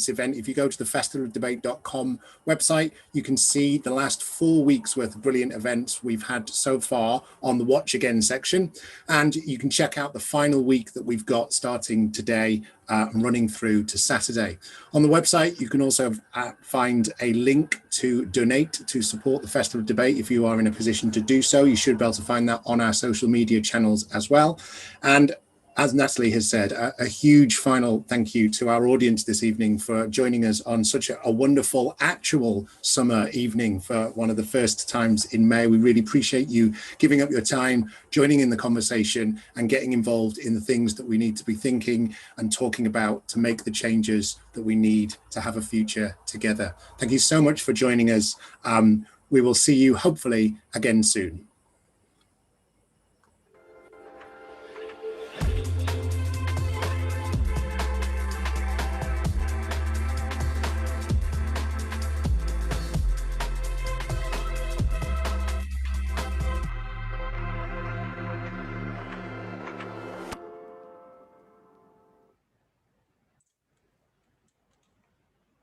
event, if you go to the festivalofdebate.com website, you can see the last 4 weeks worth of brilliant events we've had so far on the Watch Again section. And you can check out the final week that we've got starting today and running through to Saturday. On the website, you can also find a link to donate to support the Festival of Debate if you are in a position to do so. You should be able to find that on our social media channels as well. And as Natalie has said, a huge final thank you to our audience this evening for joining us on such a wonderful actual summer evening for one of the first times in May. We really appreciate you giving up your time, joining in the conversation and getting involved in the things that we need to be thinking and talking about to make the changes that we need to have a future together. Thank you so much for joining us. We will see you hopefully again soon.